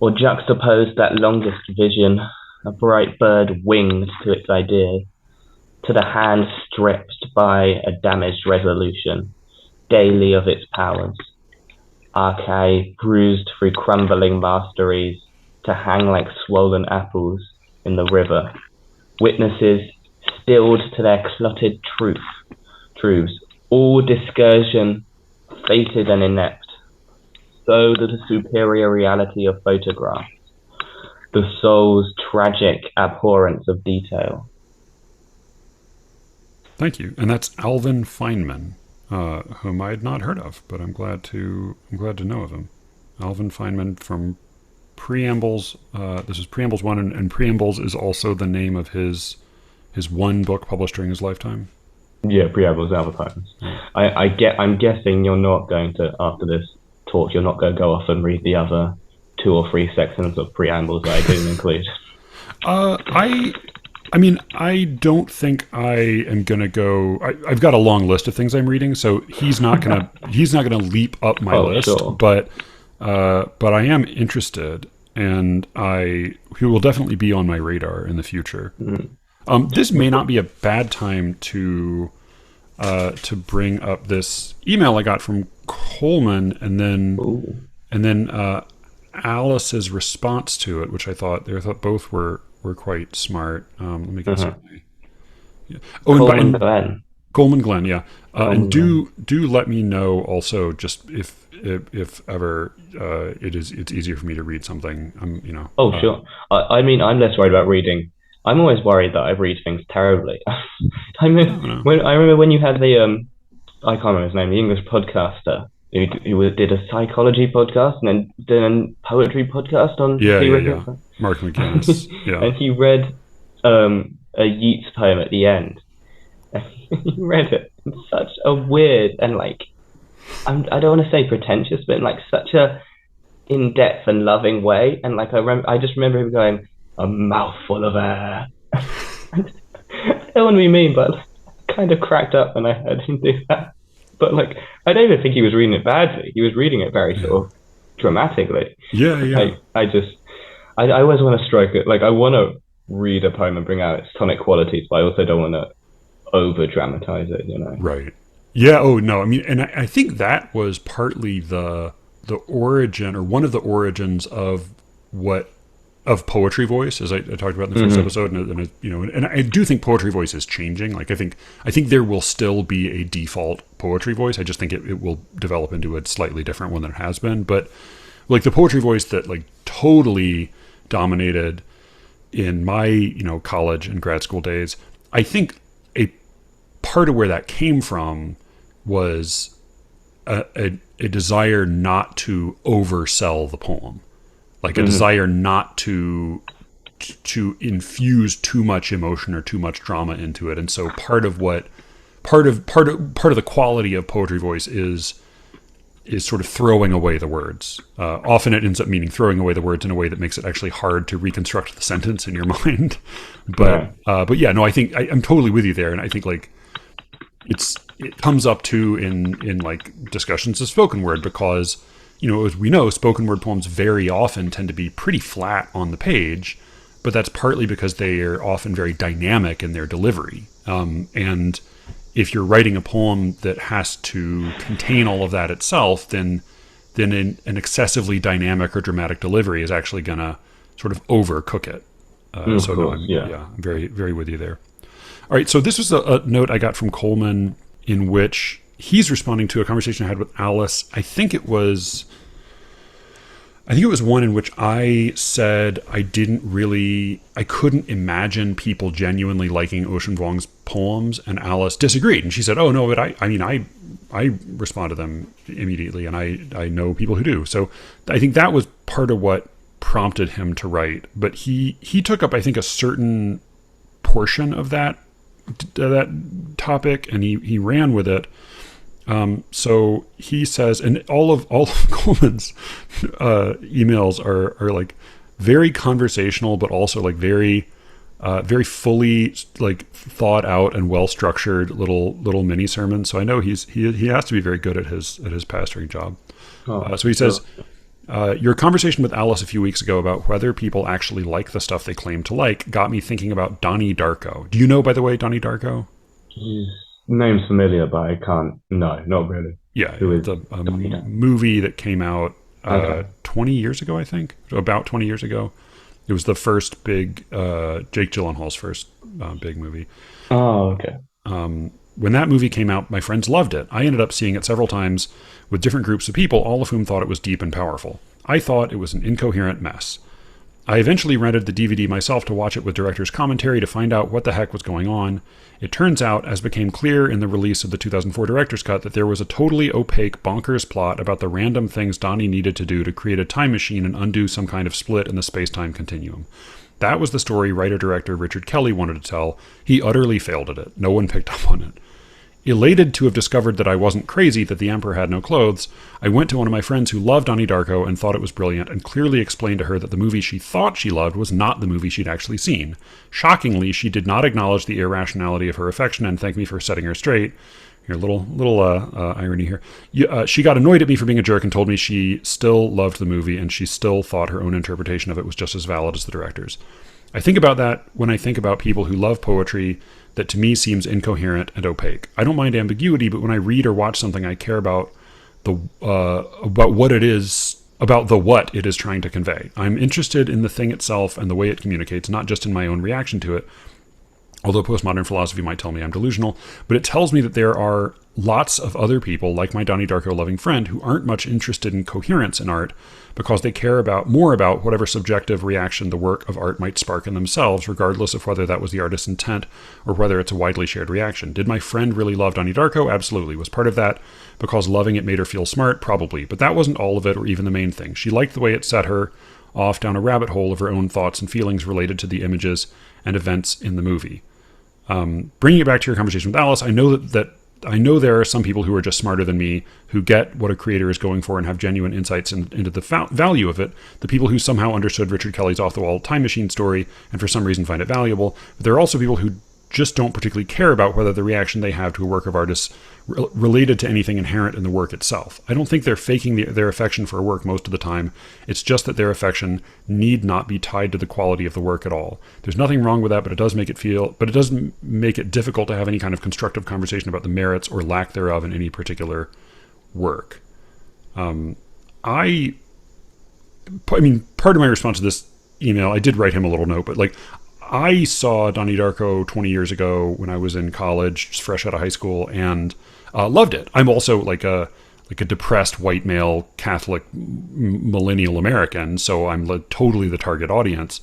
or juxtapose that longest vision, a bright bird winged to its ideas, to the hand stripped by a damaged resolution, daily of its powers, archaic bruised through crumbling masteries, to hang like swollen apples in the river, witnesses stilled to their clotted truths, all discursion, fated and inept, so to the superior reality of photographs, the soul's tragic abhorrence of detail. Thank you. And that's Alvin Feynman, whom I had not heard of, but I'm glad to know of him. Alvin Feynman from Preambles. This is Preambles 1, and Preambles is also the name of his one book published during his lifetime. Yeah, Preambles, advertisements. I'm guessing you're not going to, after this talk, you're not going to go off and read the other 2 or 3 sections of Preambles that I didn't include. I mean, I don't think I am gonna go. I've got a long list of things I'm reading, so he's not gonna leap up my list. Sure. But I am interested, and he will definitely be on my radar in the future. Mm. This may not be a bad time to bring up this email I got from Coleman, and then Alice's response to it, which I thought both were quite smart. Let me get something. Yeah. Oh, Coleman Glenn. Coleman Glenn, yeah. And do let me know also, just if ever it's easier for me to read something. Oh, sure. I mean, I'm less worried about reading. I'm always worried that I read things terribly. I remember when you had the I can't remember his name, the English podcaster who did a psychology podcast and then did a poetry podcast on Mark McGinnis. Yeah. And he read a Yeats poem at the end. He read it in such a weird and I don't want to say pretentious, but in such a in-depth and loving way. And I just remember him going, a mouthful of air. I don't want to be mean, but I kind of cracked up when I heard him do that. But I don't even think he was reading it badly. He was reading it very sort of dramatically. Yeah. I always want to strike it. I want to read a poem and bring out its tonic qualities, but I also don't want to over dramatize it. Right. Yeah. Oh no. I mean, and I think that was partly the origin, or one of the origins of poetry voice, as I talked about in the first episode, and I do think poetry voice is changing. I think there will still be a default poetry voice. I just think it will develop into a slightly different one than it has been. But the poetry voice that totally dominated in my college and grad school days, I think a part of where that came from was a desire not to oversell the poem. A desire not to infuse too much emotion or too much drama into it. And so part of the quality of poetry voice is sort of throwing away the words. Often it ends up meaning throwing away the words in a way that makes it actually hard to reconstruct the sentence in your mind. But yeah, no, I think I'm totally with you there. And I think it comes up too in discussions of spoken word, because as we know, spoken word poems very often tend to be pretty flat on the page, but that's partly because they are often very dynamic in their delivery. And if you're writing a poem that has to contain all of that itself, then an excessively dynamic or dramatic delivery is actually going to sort of overcook it. I'm very, very with you there. All right, so this was a note I got from Coleman in which he's responding to a conversation I had with Alice. I think it was I think it was one in which I said I couldn't imagine people genuinely liking Ocean Vuong's poems, and Alice disagreed. And she said, oh, no, but I respond to them immediately, and I know people who do. So I think that was part of what prompted him to write. But he took up, I think, a certain portion of that topic, and he ran with it. So he says, and all of Coleman's emails are like very conversational, but also like very fully like thought out and well structured little mini sermons. So I know he has to be very good at his pastoring job. So he says, your conversation with Alice a few weeks ago about whether people actually like the stuff they claim to like got me thinking about Donnie Darko. Do you know, by the way, Donnie Darko? Name's familiar, but I can't. No, not really. Yeah, it's a movie that came out 20 years ago, I think. About 20 years ago. It was the first big, Jake Gyllenhaal's first big movie. Oh, okay. When that movie came out, my friends loved it. I ended up seeing it several times with different groups of people, all of whom thought it was deep and powerful. I thought it was an incoherent mess. I eventually rented the DVD myself to watch it with director's commentary to find out what the heck was going on. It turns out, as became clear in the release of the 2004 director's cut, that there was a totally opaque, bonkers plot about the random things Donnie needed to do to create a time machine and undo some kind of split in the space-time continuum. That was the story writer-director Richard Kelly wanted to tell. He utterly failed at it. No one picked up on it. Elated to have discovered that I wasn't crazy, that the Emperor had no clothes, I went to one of my friends who loved Donnie Darko and thought it was brilliant, and clearly explained to her that the movie she thought she loved was not the movie she'd actually seen. Shockingly, she did not acknowledge the irrationality of her affection and thank me for setting her straight. Here, little irony here. She got annoyed at me for being a jerk and told me she still loved the movie and she still thought her own interpretation of it was just as valid as the director's. I think about that when I think about people who love poetry that to me seems incoherent and opaque. I don't mind ambiguity, but when I read or watch something, I care about what it is trying to convey. I'm interested in the thing itself and the way it communicates, not just in my own reaction to it. Although postmodern philosophy might tell me I'm delusional, but it tells me that there are lots of other people, like my Donnie Darko loving friend, who aren't much interested in coherence in art because they care more about whatever subjective reaction the work of art might spark in themselves, regardless of whether that was the artist's intent or whether it's a widely shared reaction. Did my friend really love Donnie Darko? Absolutely. Was part of that because loving it made her feel smart? Probably. But that wasn't all of it or even the main thing. She liked the way it set her off down a rabbit hole of her own thoughts and feelings related to the images and events in the movie. Bringing it back to your conversation with Alice, I know that there are some people who are just smarter than me, who get what a creator is going for and have genuine insights into the value of it. The people who somehow understood Richard Kelly's off-the-wall time machine story and for some reason find it valuable. But there are also people who just don't particularly care about whether the reaction they have to a work of art is related to anything inherent in the work itself. I don't think they're faking their affection for a work most of the time. It's just that their affection need not be tied to the quality of the work at all. There's nothing wrong with that, but it does make it difficult to have any kind of constructive conversation about the merits or lack thereof in any particular work. I mean, part of my response to this email, I did write him a little note, but I saw Donnie Darko 20 years ago when I was in college, just fresh out of high school, and loved it. I'm also like a depressed white male Catholic millennial American, so I'm totally the target audience.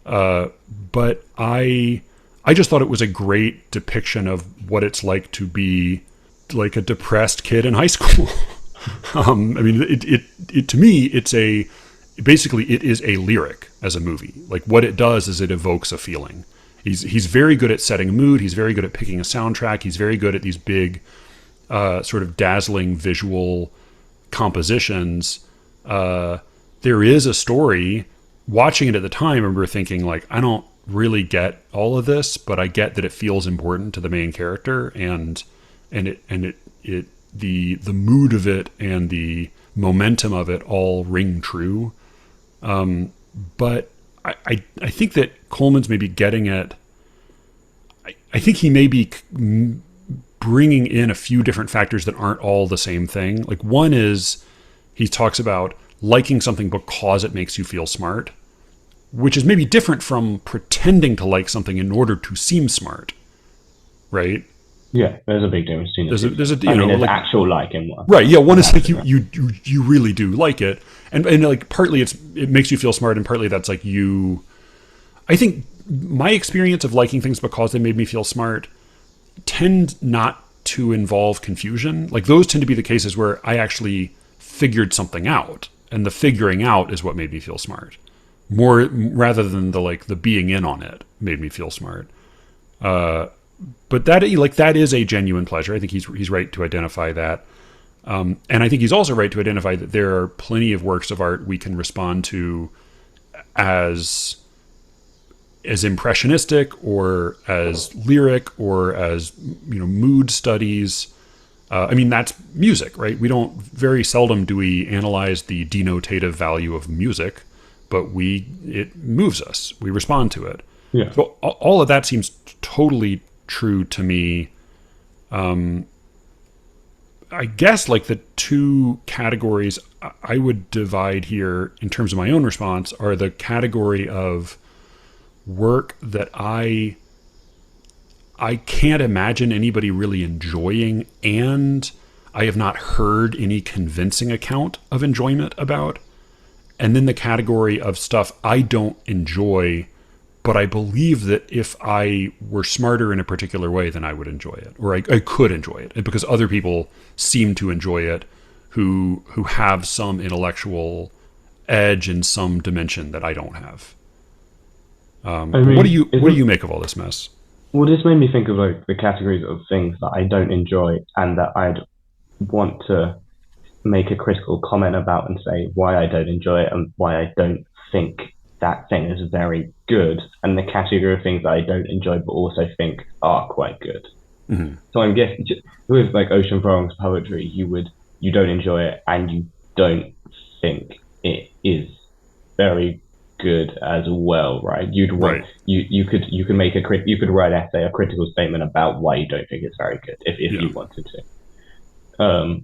But I just thought it was a great depiction of what it's like to be like a depressed kid in high school. I mean, it to me, basically it is a lyric as a movie. Like what it does is it evokes a feeling. He's very good at setting a mood. He's very good at picking a soundtrack. He's very good at these big, sort of dazzling visual compositions. There is a story. Watching it at the time, I remember thinking I don't really get all of this, but I get that it feels important to the main character, and the mood of it and the momentum of it all ring true. But I think that Coleman's maybe getting at, I think he may be bringing in a few different factors that aren't all the same thing. Like one is he talks about liking something because it makes you feel smart, which is maybe different from pretending to like something in order to seem smart, right? Yeah, there's a big difference between the two. There's a I you mean, know there's like actual like in one. right, yeah. One And is like accident. you really do like it, and like partly it makes you feel smart, and partly that's like you. I think my experience of liking things because they made me feel smart tend not to involve confusion. Like those tend to be the cases where I actually figured something out, and the figuring out is what made me feel smart, more rather than the being in on it made me feel smart. But that is a genuine pleasure. I think he's right to identify that, and I think he's also right to identify that there are plenty of works of art we can respond to as impressionistic or as lyric or as mood studies. I mean, that's music, right? We don't very seldom do we analyze the denotative value of music, but it moves us. We respond to it. Yeah. So all of that seems totally true to me. I guess like the two categories I would divide here in terms of my own response are the category of work that I can't imagine anybody really enjoying, and I have not heard any convincing account of enjoyment about. And then the category of stuff I don't enjoy, but I believe that if I were smarter in a particular way, then I would enjoy it, or I could enjoy it, because other people seem to enjoy it who have some intellectual edge in some dimension that I don't have. I What do mean, you make of all this mess? well, this made me think of like the categories of things that I don't enjoy and that I'd want to make a critical comment about and say why I don't enjoy it and why I don't think that thing is very good, and the category of things that I don't enjoy but also think are quite good. Mm-hmm. So I'm guessing with like Ocean Vuong's poetry, you don't enjoy it and you don't think it is very good as well, right? You'd want Right. you could make you could write an essay, a critical statement about why you don't think it's very good if Yeah. you wanted to.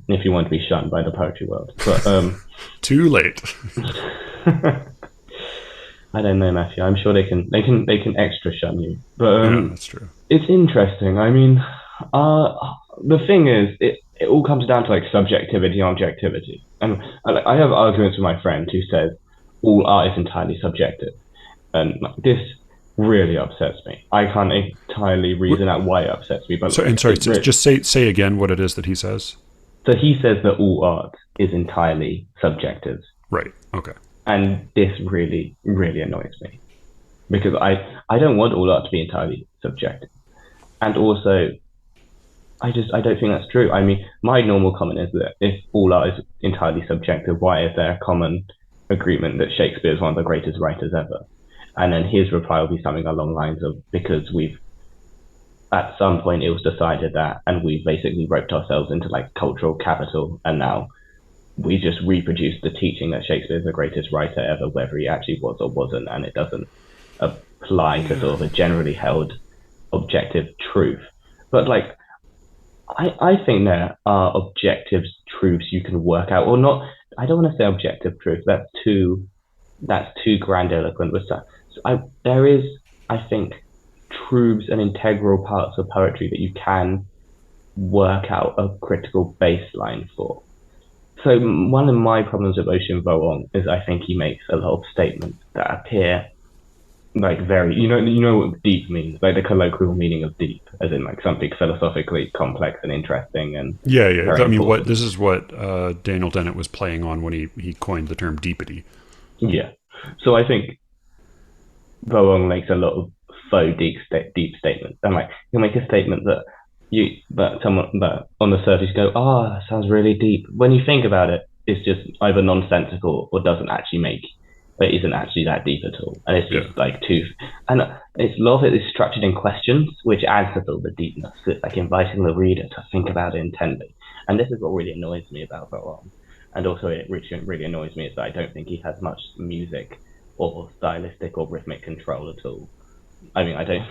If you want to be shunned by the poetry world, but Too late. I don't know, Matthew. I'm sure they can extra shun you, but Yeah, that's true. it's interesting. I mean, uh, the thing is, it all comes down to like subjectivity and objectivity. And I have arguments with my friend who says all art is entirely subjective, and like, this really upsets me. I can't entirely reason out why it upsets me, but So, and sorry, just say again what it is that he says. so he says that all art is entirely subjective, Right. Okay. and this really annoys me because I don't want all art to be entirely subjective, and also I don't think that's true. I mean, my normal comment is that if all art is entirely subjective, why is there a common agreement that Shakespeare is one of the greatest writers ever? And then his reply will be something along the lines of because we've at some point it was decided that, and we basically roped ourselves into like cultural capital, and now we just reproduce the teaching that Shakespeare is the greatest writer ever, whether he actually was or wasn't, and it doesn't apply to sort of a generally held objective truth. But like I think there are objective truths you can work out, or not. I don't want to say objective truth. That's too grandiloquent. But there is, I think, truths and integral parts of poetry that you can work out a critical baseline for. So one of my problems with Ocean Vuong is I think he makes a lot of statements that appear like very you know what deep means, like the colloquial meaning of deep, as in like something philosophically complex and interesting and Yeah, yeah. very I mean, important. this is what Daniel Dennett was playing on when he coined the term deepity. Yeah. So I think Vuong makes a lot of faux deep statements, and like he'll make a statement that on the surface you go, oh, that sounds really deep. When you think about it, it's just either nonsensical or doesn't actually make it isn't actually that deep at all, and it's Yeah. just like too. And it's a lot of it is structured in questions, which adds to sort of the deepness. So it's like inviting the reader to think about it intently, and this is what really annoys me about Vuong. And also, it really annoys me is that I don't think he has much music or stylistic or rhythmic control at all. I mean, I don't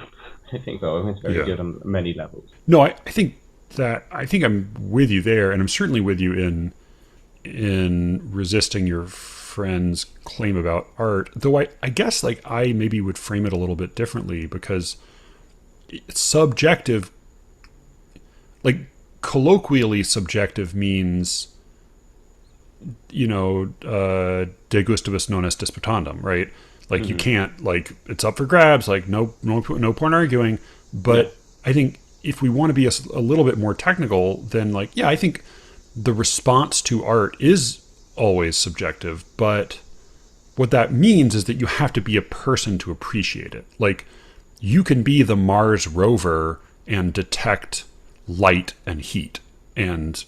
think Vuong is very Yeah. good on many levels. No, I think I'm with you there, and I'm certainly with you in resisting your friend's claim about art. Though I guess like I maybe would frame it a little bit differently because it's subjective. like colloquially subjective means, de gustibus non est disputandum, right? Like you can't, like, it's up for grabs, like no point arguing. But I think if we want to be a little bit more technical, then like, yeah, I think the response to art is always subjective, but what that means is that you have to be a person to appreciate it. Like, you can be the Mars rover and detect light and heat and,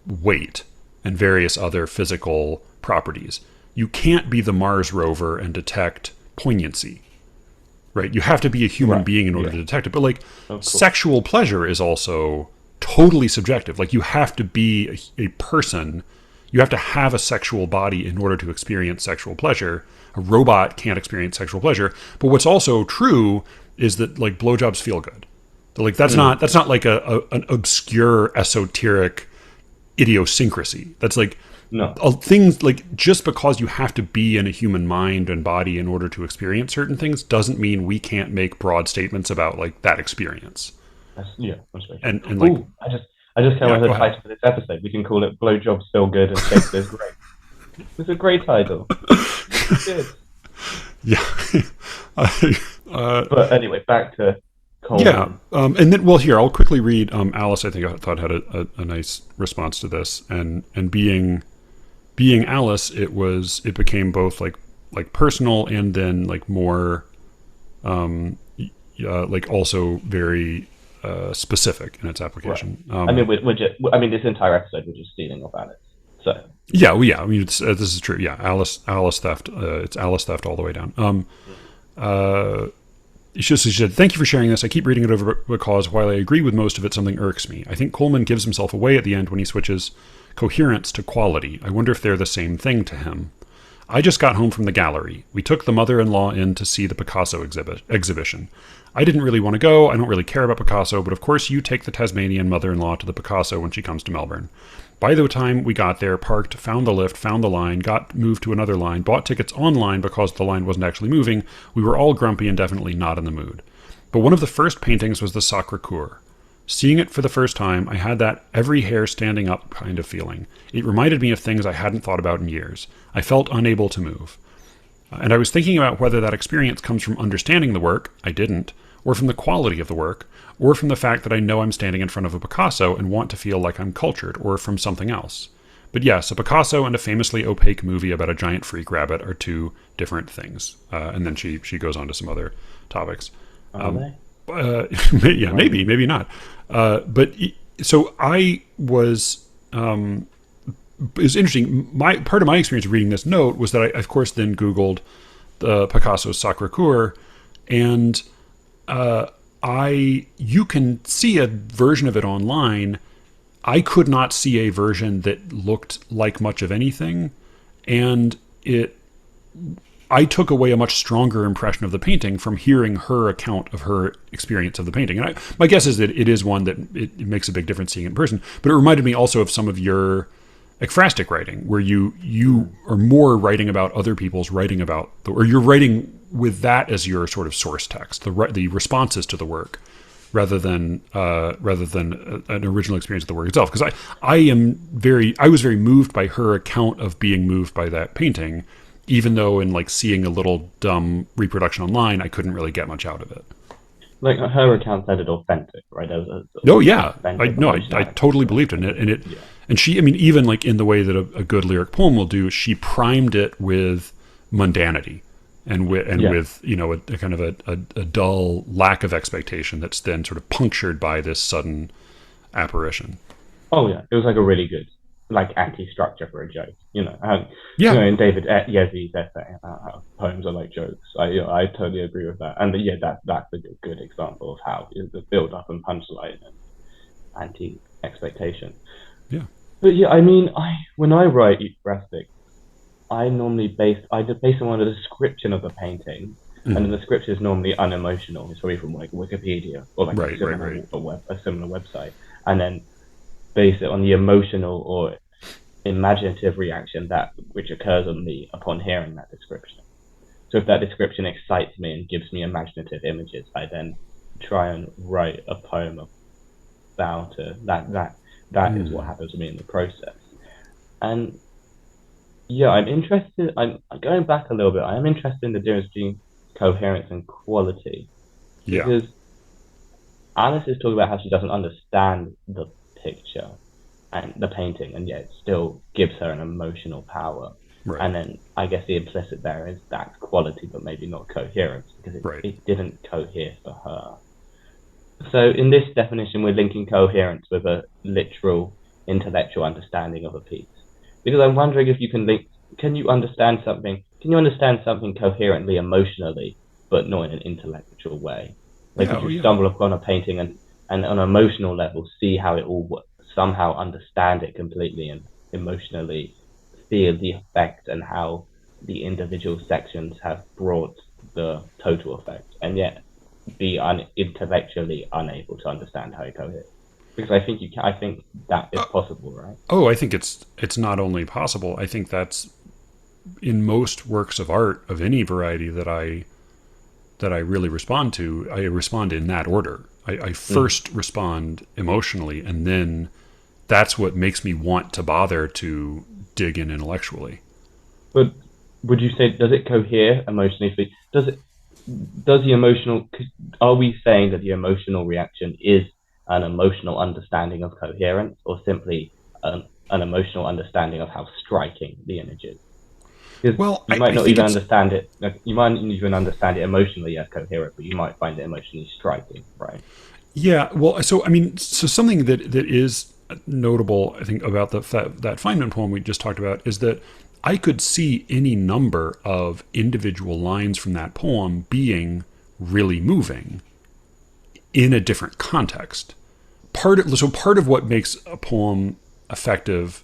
weight and various other physical properties. You can't be the Mars rover and detect poignancy, right? You have to be a human being in order to detect it. But like, sexual pleasure is also totally subjective. Like, you have to be a person. You have to have a sexual body in order to experience sexual pleasure. A robot can't experience sexual pleasure. But what's also true is that like blowjobs feel good. Like that's not like an obscure esoteric idiosyncrasy. That's like things, like, just because you have to be in a human mind and body in order to experience certain things doesn't mean we can't make broad statements about like that experience. That's right. And like, I just came up with a title for this episode. We can call it "Blowjobs Feel Good and Shakespeare's Great." It's a great title. It's good. Yeah. But anyway, back to Coleman. Yeah, and then, well, here I'll quickly read. Alice, I thought had a nice response to this, and being Alice, it became both like personal and then like more, like also very specific in its application. Right. This entire episode we're just stealing off Alice. So yeah, well, yeah. I mean, this is true. Yeah, Alice theft. It's Alice theft all the way down. She said, "Thank you for sharing this. I keep reading it over because while I agree with most of it, something irks me. I think Coleman gives himself away at the end when he switches coherence to quality. I wonder if they're the same thing to him. I just got home from the gallery. We took the mother-in-law in to see the Picasso exhibition. I didn't really want to go. I don't really care about Picasso, but of course you take the Tasmanian mother-in-law to the Picasso when she comes to Melbourne. By the time we got there, parked, found the lift, found the line, got moved to another line, bought tickets online because the line wasn't actually moving, we were all grumpy and definitely not in the mood. But one of the first paintings was the Sacré-Cœur. Seeing it for the first time, I had that every hair standing up kind of feeling. It reminded me of things I hadn't thought about in years. I felt unable to move. And I was thinking about whether that experience comes from understanding the work, I didn't, or from the quality of the work, or from the fact that I know I'm standing in front of a Picasso and want to feel like I'm cultured, or from something else. But yes, a Picasso and a famously opaque movie about a giant freak rabbit are two different things. And then she goes on to some other topics. Yeah, maybe not. But so I was, it was interesting. Part of my experience of reading this note was that I, of course, then Googled the Picasso's Sacré-Cœur, and you can see a version of it online. I could not see a version that looked like much of anything, and I took away a much stronger impression of the painting from hearing her account of her experience of the painting. And my guess is that it is one that it makes a big difference seeing it in person. But it reminded me also of some of your ekphrastic writing, where you are more writing about other people's writing about, or you're writing with that as your sort of source text, the responses to the work, rather than an original experience of the work itself. Because I was very moved by her account of being moved by that painting, even though in like seeing a little dumb reproduction online, I couldn't really get much out of it. Like her account sounded authentic, right? I totally believed in it, and she, I mean, even like in the way that a good lyric poem will do, she primed it with mundanity and with a kind of a dull lack of expectation that's then sort of punctured by this sudden apparition. Oh yeah, it was like a really good anti-structure for a joke, in David Yezi's essay, poems are like jokes. I totally agree with that, and that's a good example of how the build-up and punchline and anti-expectation. Yeah, but I mean, when I write ekphrastic, I normally base it on a description of the painting, and the description is normally unemotional. It's probably from like Wikipedia or like a similar website, and then base it on the emotional or imaginative reaction which occurs on me upon hearing that description. So if that description excites me and gives me imaginative images, I then try and write a poem bow to that is what happens to me in the process. And yeah, I'm interested. I'm going back a little bit. I am interested in the difference between coherence and quality Yeah. because Alice is talking about how she doesn't understand the picture and the painting, and yet it still gives her an emotional power. Right. And then I guess the implicit there is that's quality, but maybe not coherence because Right. it didn't cohere for her. So in this definition, we're linking coherence with a literal intellectual understanding of a piece. Because I'm wondering if you can link, can you understand something coherently emotionally, but not in an intellectual way? Like Yeah. if Oh, you yeah. stumble upon a painting and on an emotional level, see how it all somehow understand it completely and emotionally feel the effect and how the individual sections have brought the total effect. And yet be intellectually unable to understand how it coheres. Because I think that is possible, right? Oh, I think it's not only possible. I think that's in most works of art of any variety that I really respond to. I respond in that order. I Mm. first respond emotionally, and then that's what makes me want to bother to dig in intellectually. But would you say does it cohere emotionally? Does it does the emotional? Are we saying that the emotional reaction is an emotional understanding of coherence, or simply an emotional understanding of how striking the image is? Because Well, you I, might I not think even it's understand it. Like, you might even understand it emotionally as coherent, but you might find it emotionally striking, right? yeah. Well, so I mean, so something that is notable, I think, about that Feynman poem we just talked about is that I could see any number of individual lines from that poem being really moving in a different context. Part of what makes a poem effective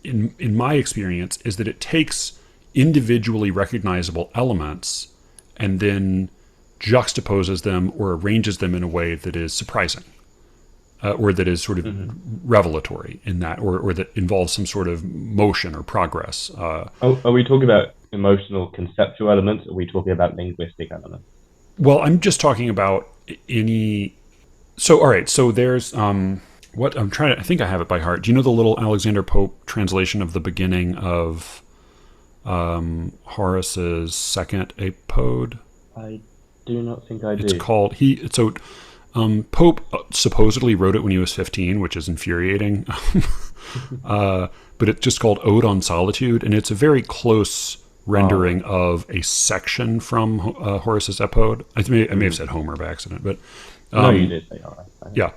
in my experience is that it takes individually recognizable elements and then juxtaposes them or arranges them in a way that is surprising, or that is sort of Mm-hmm. revelatory in that, or that involves some sort of motion or progress. Are we talking about emotional conceptual elements? Or are we talking about linguistic elements? Well, I'm just talking about any. So, all right. So there's what I'm trying to. I think I have it by heart. Do you know the little Alexander Pope translation of the beginning of Horace's second apode? I do not think I It's do. called he. So Pope supposedly wrote it when he was 15, which is infuriating. But it's just called Ode on Solitude, and it's a very close Oh, rendering of a section from Horace's Epode. I may have mm. said Homer by accident, but No, you did say all right. yeah.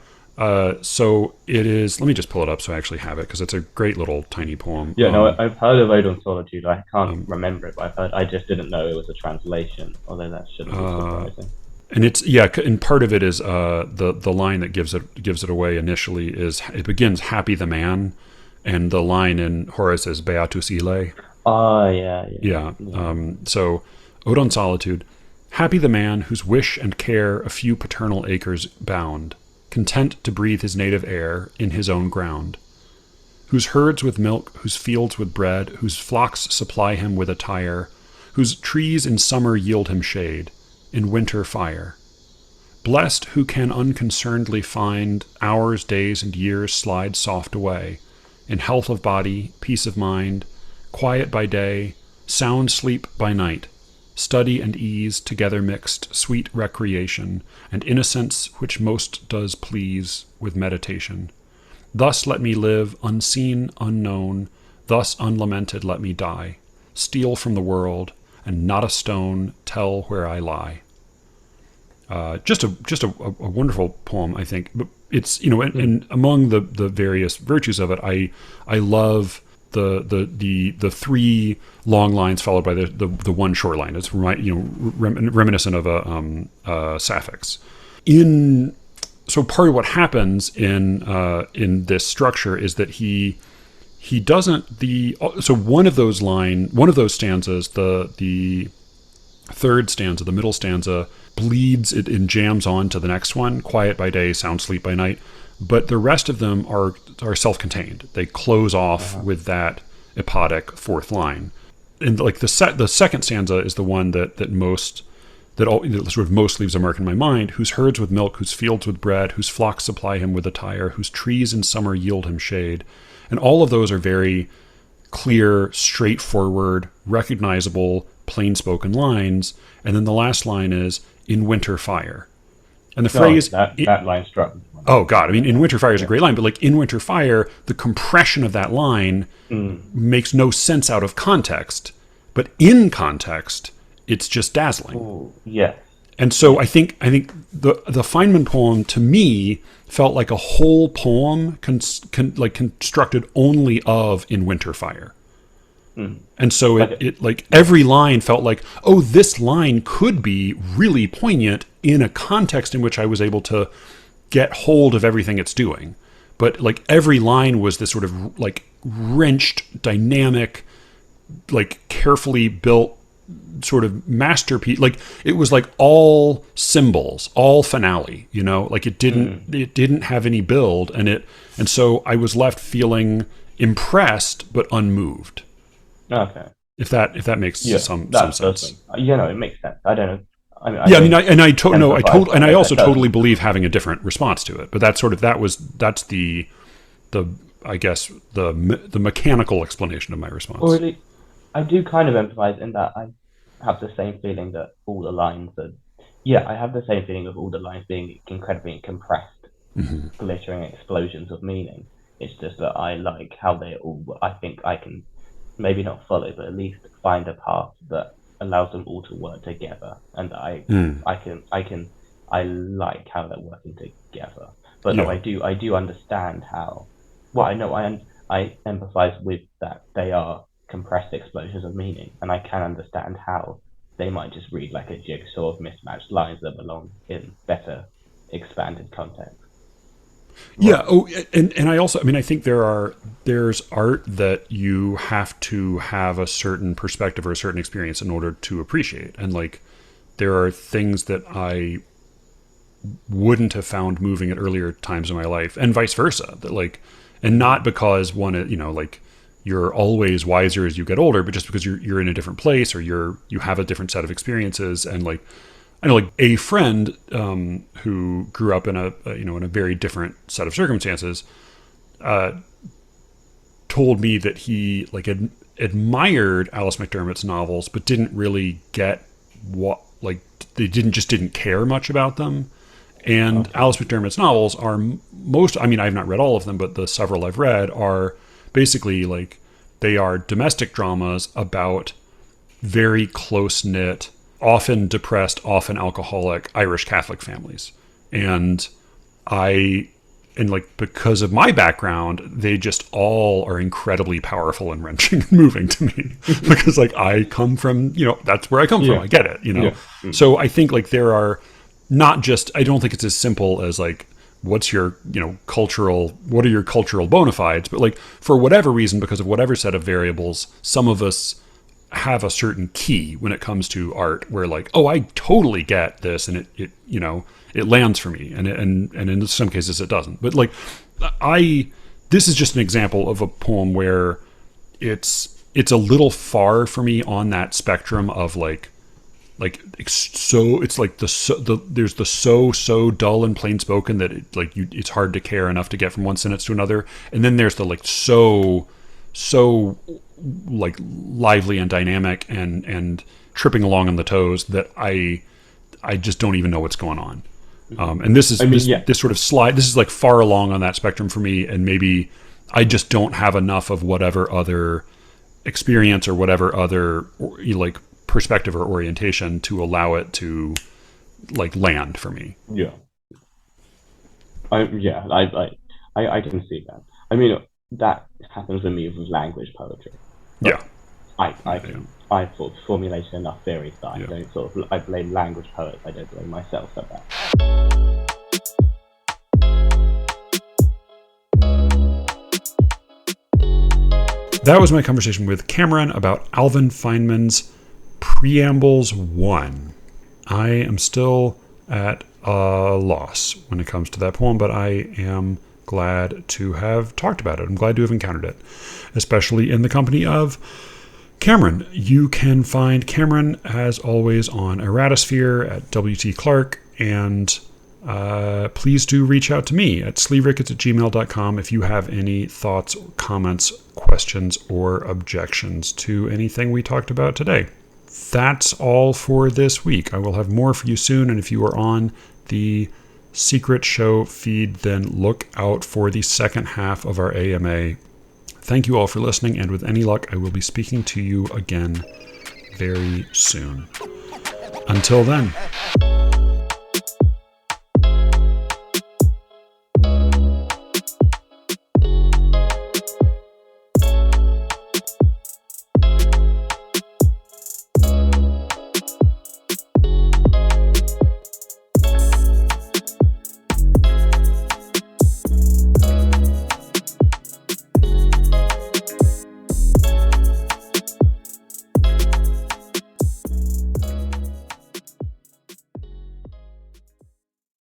So it is. Let me just pull it up so I actually have it because it's a great little tiny poem. Yeah, no, I've heard of Ode on Solitude. I can't remember it, but I've heard. I just didn't know it was a translation, although that shouldn't be surprising. And it's yeah, and part of it is the line that gives it away initially is it begins happy the man, and the line in Horace is Beatus ille. Oh, yeah, Yeah. yeah. So Ode on Solitude. Happy the man whose wish and care a few paternal acres bound, content to breathe his native air in his own ground, whose herds with milk, whose fields with bread, whose flocks supply him with attire, whose trees in summer yield him shade, in winter fire. Blessed who can unconcernedly find hours, days, and years slide soft away, in health of body, peace of mind, quiet by day, sound sleep by night, study and ease together mixed, sweet recreation, and innocence which most does please with meditation. Thus let me live, unseen, unknown, thus unlamented let me die, steal from the world, and not a stone tell where I lie. Just a wonderful poem, I think. But it's Mm. and among the various virtues of it, I love the three long lines followed by the one short line. It's reminiscent of a suffix. In So part of what happens in this structure is that he doesn't the so one of those stanzas, the third stanza, the middle stanza, bleeds it and jams on to the next one, quiet by day, sound sleep by night. But the rest of them are self-contained. They close off Uh-huh. with that epodic fourth line. And like the second stanza is the one that that sort of most leaves a mark in my mind, whose herds with milk, whose fields with bread, whose flocks supply him with attire, whose trees in summer yield him shade. And all of those are very clear, straightforward, recognizable, plain-spoken lines. And then the last line is, in winter fire. And the phrase... That line struck me. Oh, God. I mean, in winter fire is a great line, but like in winter fire, the compression of that line makes no sense out of context. But in context, it's just dazzling. Ooh, yeah. And so I think the Feynman poem to me felt like a whole poem constructed only of in winter fire. And so it like every line felt like, oh, this line could be really poignant in a context in which I was able to get hold of everything it's doing. But like every line was this sort of like wrenched, dynamic, like carefully built sort of masterpiece. Like it was like all symbols, all finale, you know, like it didn't have any build, and so I was left feeling impressed but unmoved. Okay. If that makes some sense. You know, it makes sense. I don't know. I also totally believe having a different response to it. But that's the I guess the mechanical explanation of my response. Or really, I do kind of empathize in that I have the same feeling that all the lines are. Yeah, I have the same feeling of all the lines being incredibly compressed, glittering explosions of meaning. It's just that I like how they all. I think I can maybe not follow, but at least find a path that allows them all to work together, and I like how they're working together. But no, I do understand how. Well, I empathize with that they are compressed explosions of meaning, and I can understand how they might just read like a jigsaw of mismatched lines that belong in better expanded context. Yeah. Oh, and I also, I mean, I think there's art that you have to have a certain perspective or a certain experience in order to appreciate. And like, there are things that I wouldn't have found moving at earlier times in my life, and vice versa. That like, and not because one, you know, like you're always wiser as you get older, but just because you're in a different place or you have a different set of experiences. And like, I know like a friend who grew up in a very different set of circumstances told me that he like admired Alice McDermott's novels, but didn't really get what, like they didn't care much about them. And okay. Alice McDermott's novels are I mean, I've not read all of them, but the several I've read are basically like they are domestic dramas about very close-knit, often depressed, often alcoholic Irish Catholic families. And like because of my background, they just all are incredibly powerful and wrenching and moving to me because like I come from, you know, that's where I come from. I get it, you know? Yeah. So I think like there are not just, I don't think it's as simple as like, what are your cultural bona fides, but like for whatever reason, because of whatever set of variables, some of us have a certain key when it comes to art where like, oh, I totally get this. And it lands for me. And in some cases it doesn't, but like this is just an example of a poem where it's a little far for me on that spectrum of so it's like there's the so dull and plain spoken that it's hard to care enough to get from one sentence to another. And then there's the like, so like lively and dynamic and tripping along on the toes that I just don't even know what's going on. And this is this sort of slide. This is like far along on that spectrum for me. And maybe I just don't have enough of whatever other experience or whatever other like perspective or orientation to allow it to like land for me. Yeah. I can see that. I mean, that happens with me with language poetry. Yeah. I've sort of formulated enough theories that I don't I blame language poets, I don't blame myself for that. That was my conversation with Cameron about Alvin Feynman's Preambles 1. I am still at a loss when it comes to that poem, but I am glad to have talked about it. I'm glad to have encountered it, especially in the company of Cameron, you can find Cameron, as always, on Erratosphere at WT Clark, and please do reach out to me at sleeverickets@gmail.com if you have any thoughts, comments, questions, or objections to anything we talked about today. That's all for this week. I will have more for you soon, and if you are on the Secret Show feed, then look out for the second half of our AMA. Thank you all for listening, and with any luck, I will be speaking to you again very soon. Until then.